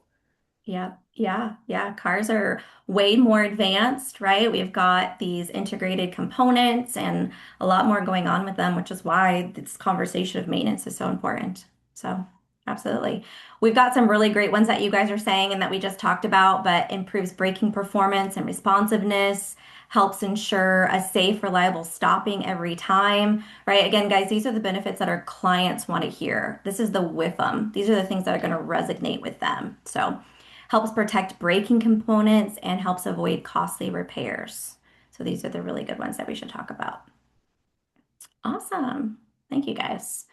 Yeah, yeah, yeah. Cars are way more advanced, right? We've got these integrated components and a lot more going on with them, which is why this conversation of maintenance is so important. So, absolutely. We've got some really great ones that you guys are saying and that we just talked about, but improves braking performance and responsiveness, helps ensure a safe, reliable stopping every time, right? Again, guys, these are the benefits that our clients want to hear. This is the with them. These are the things that are going to resonate with them. So, helps protect braking components, and helps avoid costly repairs. So these are the really good ones that we should talk about. Awesome. Thank you guys.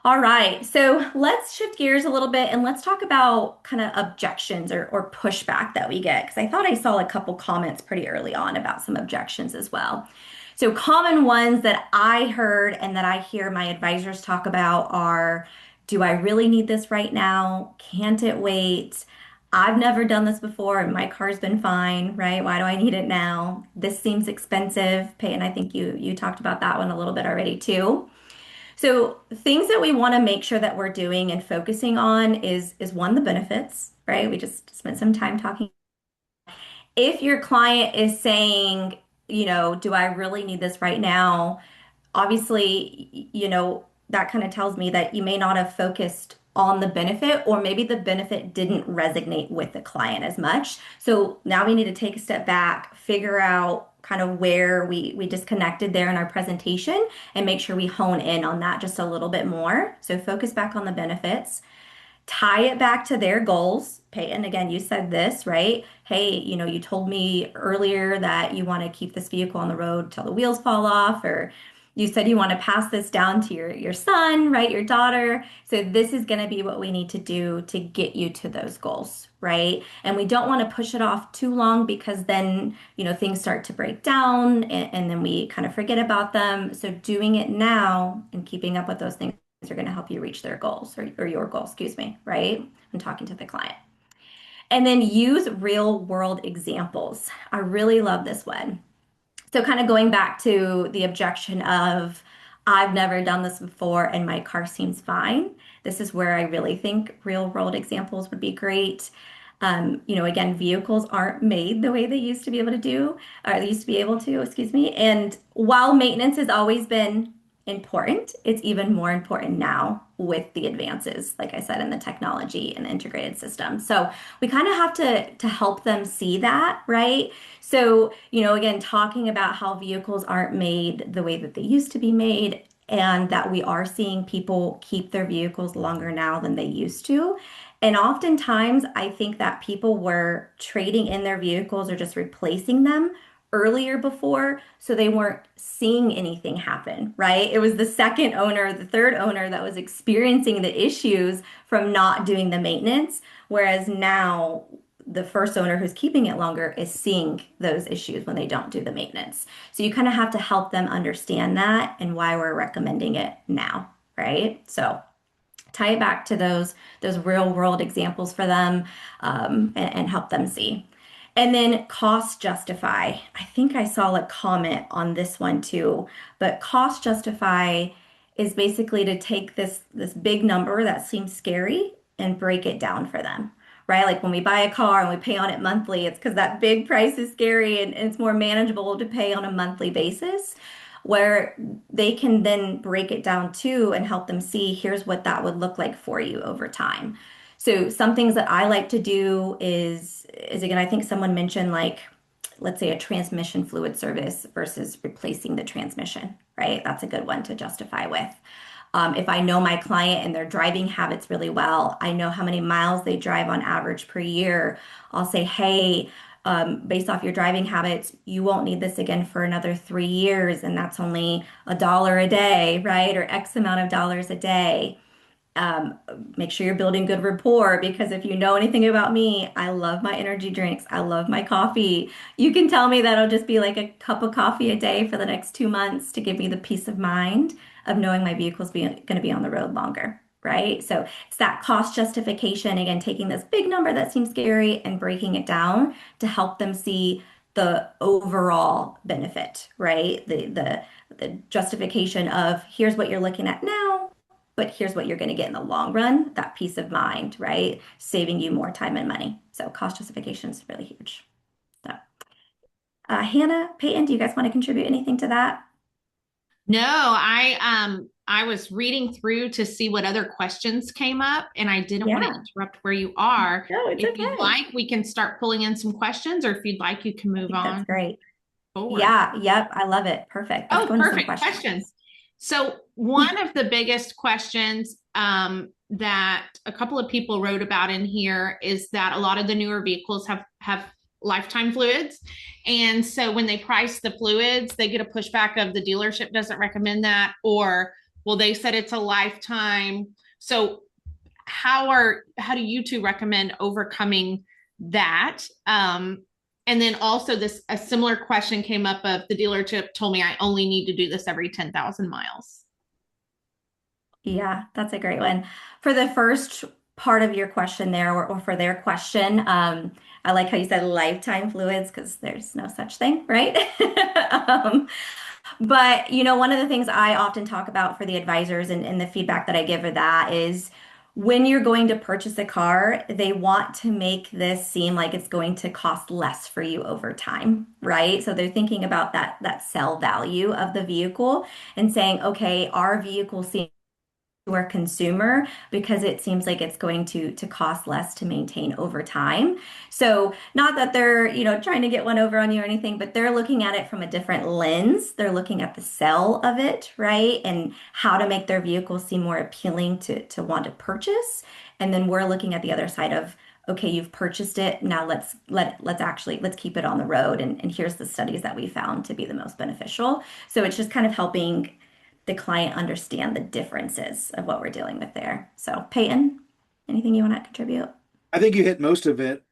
All right, so let's shift gears a little bit and let's talk about kind of objections or pushback that we get because I thought I saw a couple comments pretty early on about some objections as well. So common ones that I heard and that I hear my advisors talk about are, do I really need this right now? Can't it wait? I've never done this before and my car's been fine, right? Why do I need it now? This seems expensive. Peyton, I think you talked about that one a little bit already too. So things that we want to make sure that we're doing and focusing on is one, the benefits, right? We just spent some time talking. If your client is saying, do I really need this right now? Obviously, that kind of tells me that you may not have focused on the benefit, or maybe the benefit didn't resonate with the client as much. So now we need to take a step back, figure out kind of where we disconnected there in our presentation and make sure we hone in on that just a little bit more. So focus back on the benefits, tie it back to their goals. Peyton, again, you said this, right? Hey, you told me earlier that you want to keep this vehicle on the road till the wheels fall off, or you said you want to pass this down to your son, right? Your daughter. So this is going to be what we need to do to get you to those goals, right? And we don't want to push it off too long because then, things start to break down and then we kind of forget about them. So doing it now and keeping up with those things are going to help you reach their goals or your goals, excuse me, right? I'm talking to the client. And then use real world examples. I really love this one. So, kind of going back to the objection of, I've never done this before and my car seems fine. This is where I really think real world examples would be great. Again, vehicles aren't made the way they used to be able to do, or they used to be able to, excuse me. And while maintenance has always been important, it's even more important now with the advances, like I said, in the technology and integrated systems. So we kind of have to help them see that, right? So, again, talking about how vehicles aren't made the way that they used to be made, and that we are seeing people keep their vehicles longer now than they used to. And oftentimes, I think that people were trading in their vehicles or just replacing them earlier before, so they weren't seeing anything happen, right? It was the second owner, the third owner that was experiencing the issues from not doing the maintenance, whereas now the first owner who's keeping it longer is seeing those issues when they don't do the maintenance. So you kind of have to help them understand that and why we're recommending it now, right? So tie it back to those real world examples for them, and help them see. And then cost justify. I think I saw a comment on this one too, but cost justify is basically to take this big number that seems scary and break it down for them. Right? Like when we buy a car and we pay on it monthly, it's because that big price is scary, and it's more manageable to pay on a monthly basis, where they can then break it down too and help them see here's what that would look like for you over time. So some things that I like to do is again, I think someone mentioned, like, let's say a transmission fluid service versus replacing the transmission, right? That's a good one to justify with. If I know my client and their driving habits really well, I know how many miles they drive on average per year. I'll say, hey, based off your driving habits, you won't need this again for another 3 years, and that's only $1 a day, right? Or X amount of dollars a day. Um, Make sure you're building good rapport, because if you know anything about me, I love my energy drinks. I love my coffee. You can tell me that'll just be like a cup of coffee a day for the next 2 months to give me the peace of mind of knowing my vehicle's going to be on the road longer, right? So it's that cost justification, again, taking this big number that seems scary and breaking it down to help them see the overall benefit, right? The justification of here's what you're looking at now, but here's what you're going to get in the long run, that peace of mind, right? Saving you more time and money. So cost justification is really huge. So, Hannah, Peyton, do you guys want to contribute anything to that? No, I was reading through to see what other questions came up, and I didn't want to Yeah. interrupt where you are. No, it's If you'd okay. like, we can start pulling in some questions, or if you'd like, you can I move think that's on great. forward. Yeah, yep, I love it. Perfect. Let's Oh, go into some perfect questions. questions. So one of the biggest questions that a couple of people wrote about in here is that a lot of the newer vehicles have lifetime fluids. And so when they price the fluids, they get a pushback of the dealership doesn't recommend that, or well, they said it's a lifetime. So how do you two recommend overcoming that? And then also this a similar question came up of the dealership told me I only need to do this every 10,000 miles. Yeah, that's a great one. For the first part of your question there, or for their question, I like how you said lifetime fluids, because there's no such thing, right? Um, But one of the things I often talk about for the advisors, and the feedback that I give for that is when you're going to purchase a car, they want to make this seem like it's going to cost less for you over time, right? So they're thinking about that sell value of the vehicle and saying, okay, our vehicle seems to our consumer because it seems like it's going to cost less to maintain over time. So not that they're, trying to get one over on you or anything, but they're looking at it from a different lens. They're looking at the sell of it, right? And how to make their vehicle seem more appealing to want to purchase. And then we're looking at the other side of, okay, you've purchased it. Now let's keep it on the road. And here's the studies that we found to be the most beneficial. So it's just kind of helping the client understand the differences of what we're dealing with there. So, Peyton, anything you want to contribute? I think you hit most of it.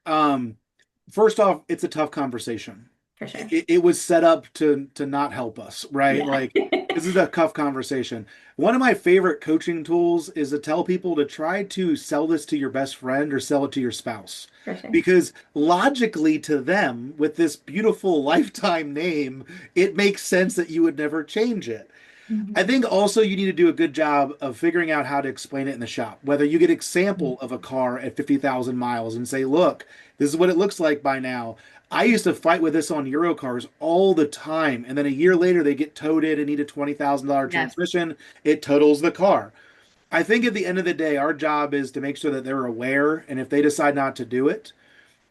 First off, it's a tough conversation. For sure. It was set up to not help us, right? Yeah. Like this is a tough conversation. One of my favorite coaching tools is to tell people to try to sell this to your best friend or sell it to your spouse. For sure. Because logically to them, with this beautiful lifetime name, it makes sense that you would never change it. I Mhm. think also you need to do a good job of figuring out how to explain it in the shop. Whether you get an example of a car at 50,000 miles and say, look, this is what it looks like by now. I used to fight with this on Euro cars all the time. And then a year later, they get towed and need a $20,000 Yes. transmission. It totals the car. I think at the end of the day, our job is to make sure that they're aware. And if they decide not to do it,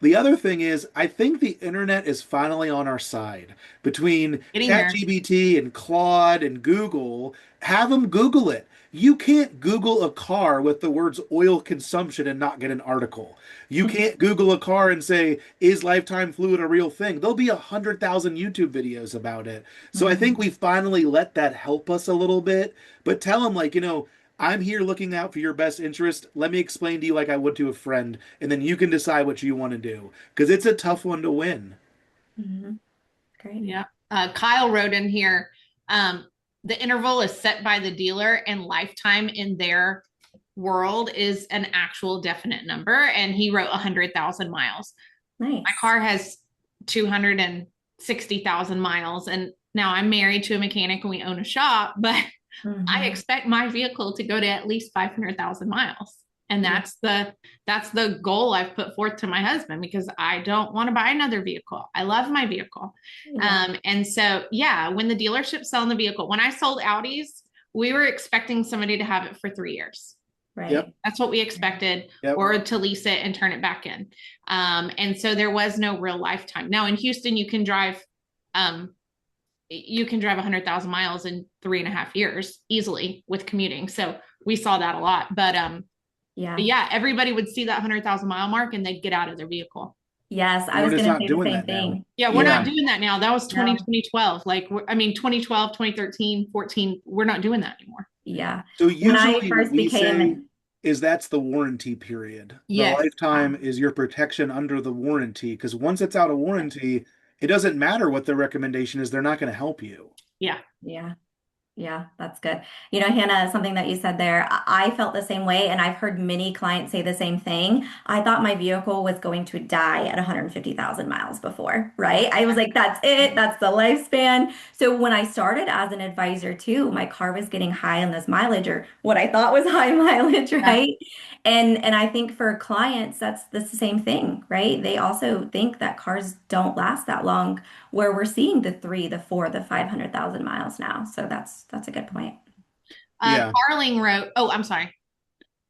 the other thing is, I think the internet is finally on our side. Between Getting there. ChatGPT and Claude and Google, have them Google it. You can't Google a car with the words oil consumption and not get an article. You can't Google a car and say, is lifetime fluid a real thing? There'll be 100,000 YouTube videos about it. So I think Mhm. we finally let that help us a little bit, but tell them, like, I'm here looking out for your best interest. Let me explain to you like I would to a friend, and then you can decide what you want to do. Because it's a tough one to win. Mhm. Great. Yeah. Kyle wrote in here, um, the interval is set by the dealer and lifetime in their world is an actual definite number. And he wrote 100,000 miles. My Nice. car has 260,000 miles. And now I'm married to a mechanic and we own a shop, but I Mhm. expect my vehicle to go to at least 500,000 miles. And Yeah. that's the goal I've put forth to my husband because I don't want to buy another vehicle. I love my vehicle. Yeah. And so yeah, when the dealership selling the vehicle, when I sold Audis, we were expecting somebody to have it for 3 years. Yep, Right. That's what we expected, yep, or to lease it and turn it back in. And so there was no real lifetime. Now in Houston, um, you can drive 100,000 miles in 3.5 years easily with commuting. So we saw that a lot. But Yeah. yeah, everybody would see that 100,000 mile mark and they'd get out of their vehicle. Yes, I we're was just going to not say the doing same that now. thing. Yeah, we're not Yeah. Yeah. doing that now. That was No. 2012. Like, I mean, 2012, 2013, 14. We're not doing that anymore. Yeah. So When I usually what first we became say an is that's the warranty period. The Yes. lifetime is your protection under the warranty. Because once it's out of warranty, it doesn't matter what the recommendation is, they're not going to help you. Yeah. yeah. Yeah, that's good. Hannah, something that you said there, I felt the same way, and I've heard many clients say the same thing. I thought my vehicle was going to die at 150,000 miles before, right? I was like, that's it, that's the lifespan. So when I started as an advisor too, my car was getting high on this mileage, or what I thought was high mileage, Yeah. right? And I think for clients, that's the same thing, right? They also think that cars don't last that long where we're seeing the three, the four, the 500,000 miles now. So that's a good point. Yeah. Carling wrote, oh, I'm sorry.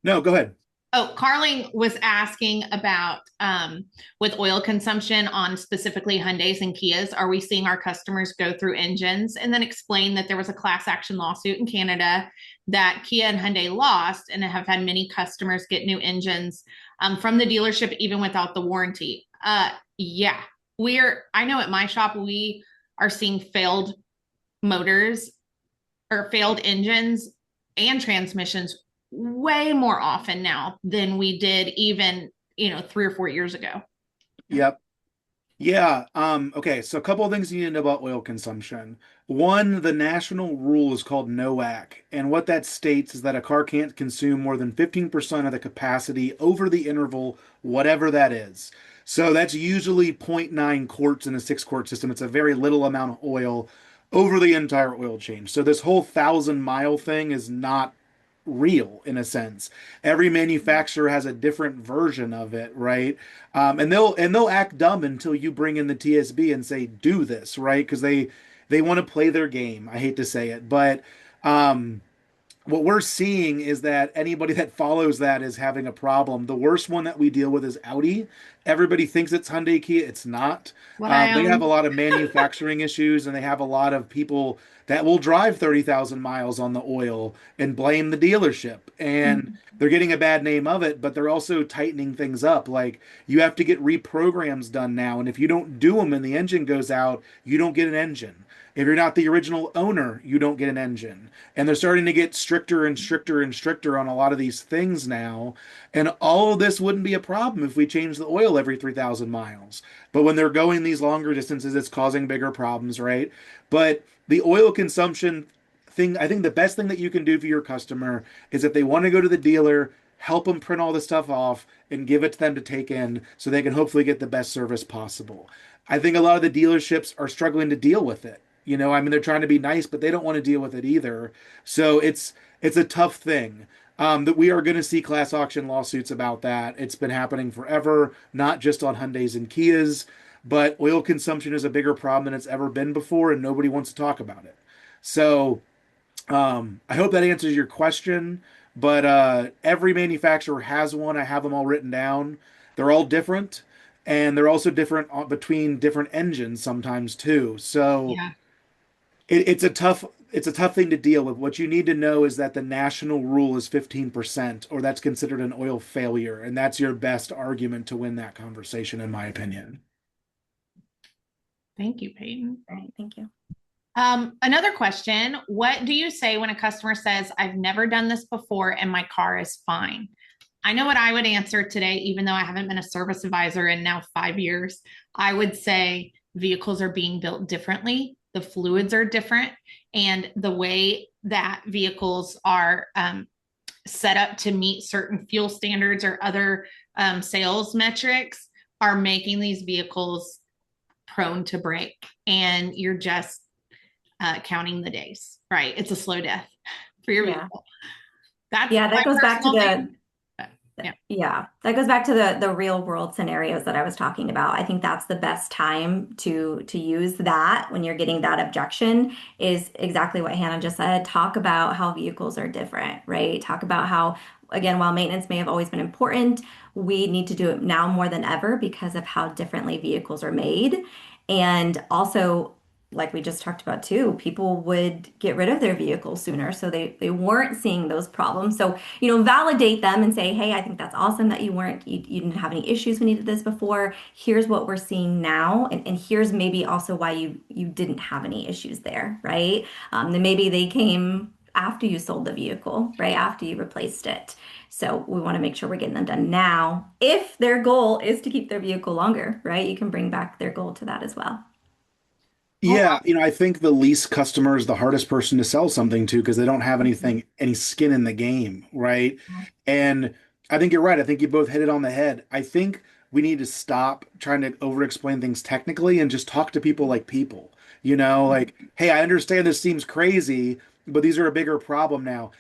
No, go ahead. Oh, Carling was asking about with oil consumption on specifically Hyundais and Kias. Are we seeing our customers go through engines and then explain that there was a class action lawsuit in Canada that Kia and Hyundai lost and have had many customers get new engines from the dealership even without the warranty? Yeah, I know at my shop, we are seeing failed motors or failed engines and transmissions way more often now than we did even 3 or 4 years ago. Yep. Yeah. Okay. So a couple of things you need to know about oil consumption. One, the national rule is called NOAC, and what that states is that a car can't consume more than 15% of the capacity over the interval, whatever that is. So that's usually zero point 0.9 quarts in a 6 quart system. It's a very little amount of oil over the entire oil change. So this whole 1,000 mile thing is not real in a sense. Every manufacturer has a different version of it, right? And they'll act dumb until you bring in the TSB and say do this, right? Because they want to play their game. I hate to say it, but um, what we're seeing is that anybody that follows that is having a problem. The worst one that we deal with is Audi. Everybody thinks it's Hyundai Kia. It's not. What I They have own. a lot of manufacturing issues, and they have a lot of people that will drive 30,000 miles on the oil and blame the dealership. And Mhm. they're getting a bad name of it, but they're also tightening things up. Like you have to get reprograms done now, and if you don't do them and the engine goes out, you don't get an engine. If you're not the original owner, you don't get an engine. And they're starting to get stricter and stricter and stricter on a lot of these things now. And all of this wouldn't be a problem if we changed the oil every 3,000 miles. But when they're going these longer distances, it's causing bigger problems, right? But the oil consumption thing, I think the best thing that you can do for your customer is if they want to go to the dealer, help them print all the stuff off and give it to them to take in so they can hopefully get the best service possible. I think a lot of the dealerships are struggling to deal with it. I mean, they're trying to be nice, but they don't want to deal with it either. So it's a tough thing. That we are going to see class auction lawsuits about that. It's been happening forever, not just on Hyundais and Kias, but oil consumption is a bigger problem than it's ever been before, and nobody wants to talk about it. So I hope that answers your question. But every manufacturer has one. I have them all written down. They're all different, and they're also different between different engines sometimes too. So Yeah. it's a tough thing to deal with. What you need to know is that the national rule is 15%, or that's considered an oil failure, and that's your best argument to win that conversation, in my opinion. Thank you, Peyton. All right, thank you. Another question, what do you say when a customer says, I've never done this before and my car is fine? I know what I would answer today, even though I haven't been a service advisor in now 5 years. I would say vehicles are being built differently. The fluids are different. And the way that vehicles are set up to meet certain fuel standards or other sales metrics are making these vehicles prone to break. And you're just counting the days, right? It's a slow death for your vehicle. That's that goes back to yeah. That goes back to the real world scenarios that I was talking about. I think that's the best time to use that when you're getting that objection is exactly what Hannah just said. Talk about how vehicles are different, right? Talk about how, again, while maintenance may have always been important, we need to do it now more than ever because of how differently vehicles are made. And also, like we just talked about too, people would get rid of their vehicles sooner. So they weren't seeing those problems. So, validate them and say, hey, I think that's awesome that you didn't have any issues when you did this before. Here's what we're seeing now. And here's maybe also why you didn't have any issues there, right? Then maybe they came after you sold the vehicle, right? After you replaced it. So we want to make sure we're getting them done now. If their goal is to keep their vehicle longer, right? You can bring back their goal to that as well. Yeah, I think the lease customer is the hardest person to sell something to because they don't have any skin in the game, right? And I think you're right. I think you both hit it on the head. I think we need to stop trying to over explain things technically and just talk to people like people. Like, hey, I understand this seems crazy, but these are a bigger problem now.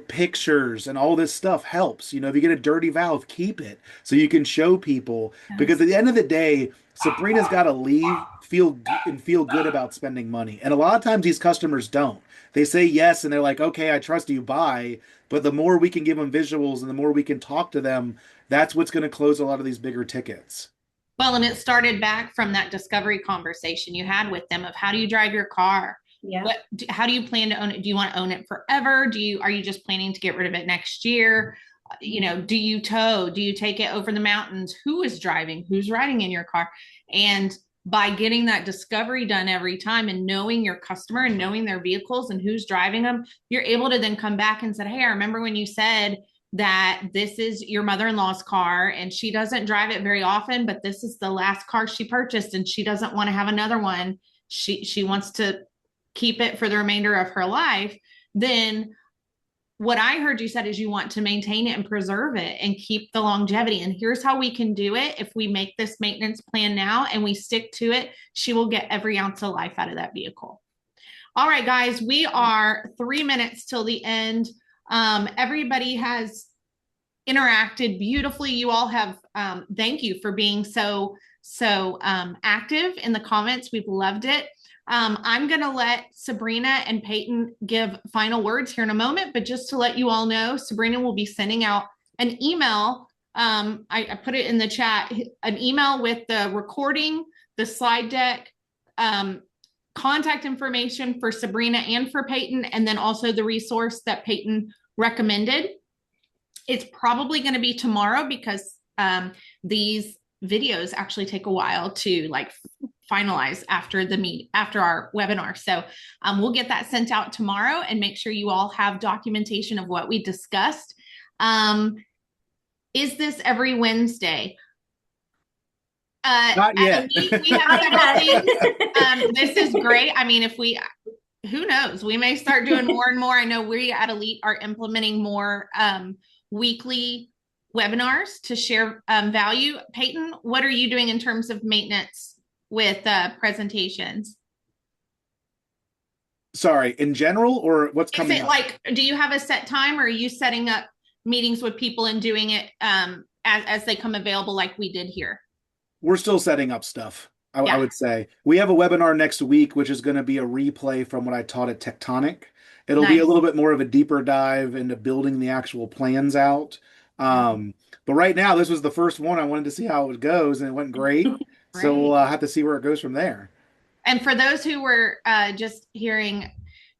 Pictures and all this stuff helps. If you get a dirty valve, keep it so you can show people. Because at the end of the day, Sabrina's got to leave, feel good about spending money. And a lot of times these customers don't. They say yes and they're like, okay, I trust you, buy. But the more we can give them visuals and the more we can talk to them, that's what's going to close a lot of these bigger tickets. Well, and it started back from that discovery conversation you had with them of how do you drive your car? Yeah. How do you plan to own it? Do you want to own it forever? Are you just planning to get rid of it next year? Do you tow? Do you take it over the mountains? Who is driving? Who's riding in your car? And by getting that discovery done every time and knowing your customer and knowing their vehicles and who's driving them, you're able to then come back and say, hey, I remember when you said that this is your mother-in-law's car and she doesn't drive it very often, but this is the last car she purchased and she doesn't want to have another one. She wants to keep it for the remainder of her life. Then what I heard you said is you want to maintain it and preserve it and keep the longevity. And here's how we can do it. If we make this maintenance plan now and we stick to it, she will get every ounce of life out of that vehicle. All right, guys, we are 3 minutes till the end. Everybody has interacted beautifully. You all have, thank you for being so active in the comments. We've loved it. I'm going to let Sabrina and Peyton give final words here in a moment, but just to let you all know, Sabrina will be sending out an email. I put it in the chat, an email with the recording, the slide deck, contact information for Sabrina and for Peyton, and then also the resource that Peyton recommended. It's probably going to be tomorrow because these videos actually take a while to finalize after our webinar. So we'll get that sent out tomorrow and make sure you all have documentation of what we discussed. Is this every Wednesday? Not yet. We have several things. This is great. I mean, who knows? We may start doing more and more. I know we at Elite are implementing more weekly webinars to share value. Peyton, what are you doing in terms of maintenance with presentations? Sorry, in general or what's Is coming it up? like, do you have a set time, or are you setting up meetings with people and doing it as they come available like we did here? We're still setting up stuff. I Yeah, would say we have a webinar next week, which is going to be a replay from what I taught at Tectonic. It'll be a nice. little bit more of a deeper dive into building the actual plans out. Yeah, But right now, this was the first one. I wanted to see how it goes, and it went great. So we'll great. have to see where it goes from there. And for those who were just hearing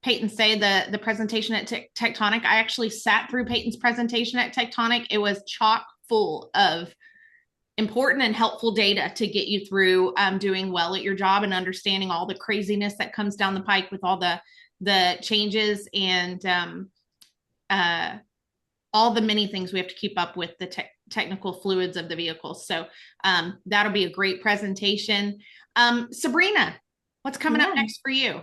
Peyton say the presentation at Tectonic, I actually sat through Peyton's presentation at Tectonic. It was chock full of important and helpful data to get you through doing well at your job and understanding all the craziness that comes down the pike with all the changes and uh, all the many things we have to keep up with the technical fluids of the vehicles. So that'll be a great presentation. Sabrina, what's coming up Yeah. next for you?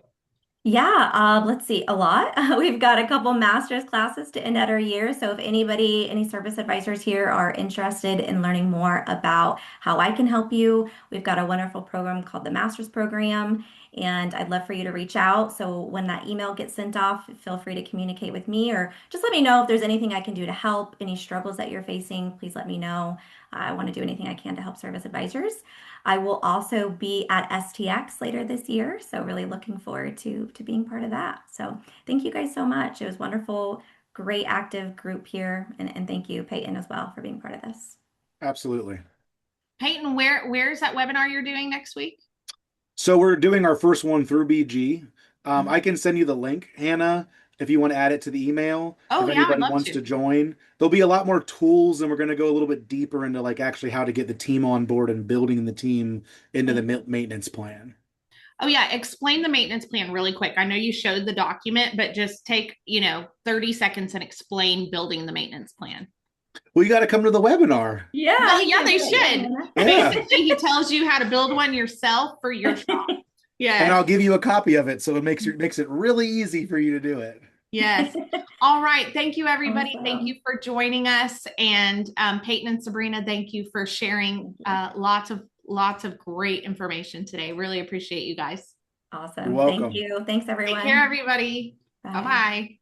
Yeah, let's see, a lot. We've got a couple master's classes to end out our year. So if anybody, any service advisors here are interested in learning more about how I can help you, we've got a wonderful program called the Master's Program, and I'd love for you to reach out. So when that email gets sent off, feel free to communicate with me or just let me know if there's anything I can do to help, any struggles that you're facing, please let me know. I want to do anything I can to help service advisors. I will also be at STX later this year, so really looking forward to being part of that. So thank you guys so much. It was wonderful, great active group here, and thank you, Peyton, as well for being part of this. Absolutely. Peyton, where's that webinar you're doing next week? So we're doing our first one through BG. Mhm. I can send you the link, Hannah, if you want to add it to the email. Oh If yeah, I'd anybody love wants to. to join, there'll be a lot more tools, and we're going to go a little bit deeper into like actually how to get the team on board and building the team into the maintenance plan. Oh yeah, explain the maintenance plan really quick. I know you showed the document, but just take, 30 seconds and explain building the maintenance plan. Well, you got to come to the webinar. Yeah, Well, we yeah, can they do it. Yeah, should. Hannah. Yeah. Basically, he tells you how to build one yourself for your shop. And Yes. I'll give you a copy of it so it makes it really easy for you to do it. Yes. All right. Thank you, everybody. Thank you Awesome. for joining us. And Peyton and Sabrina, thank you for sharing Thank you. lots of great information today. Really appreciate you guys. You're Awesome. Thank welcome. you. Thanks, Take care, everyone. everybody. Bye Bye. bye.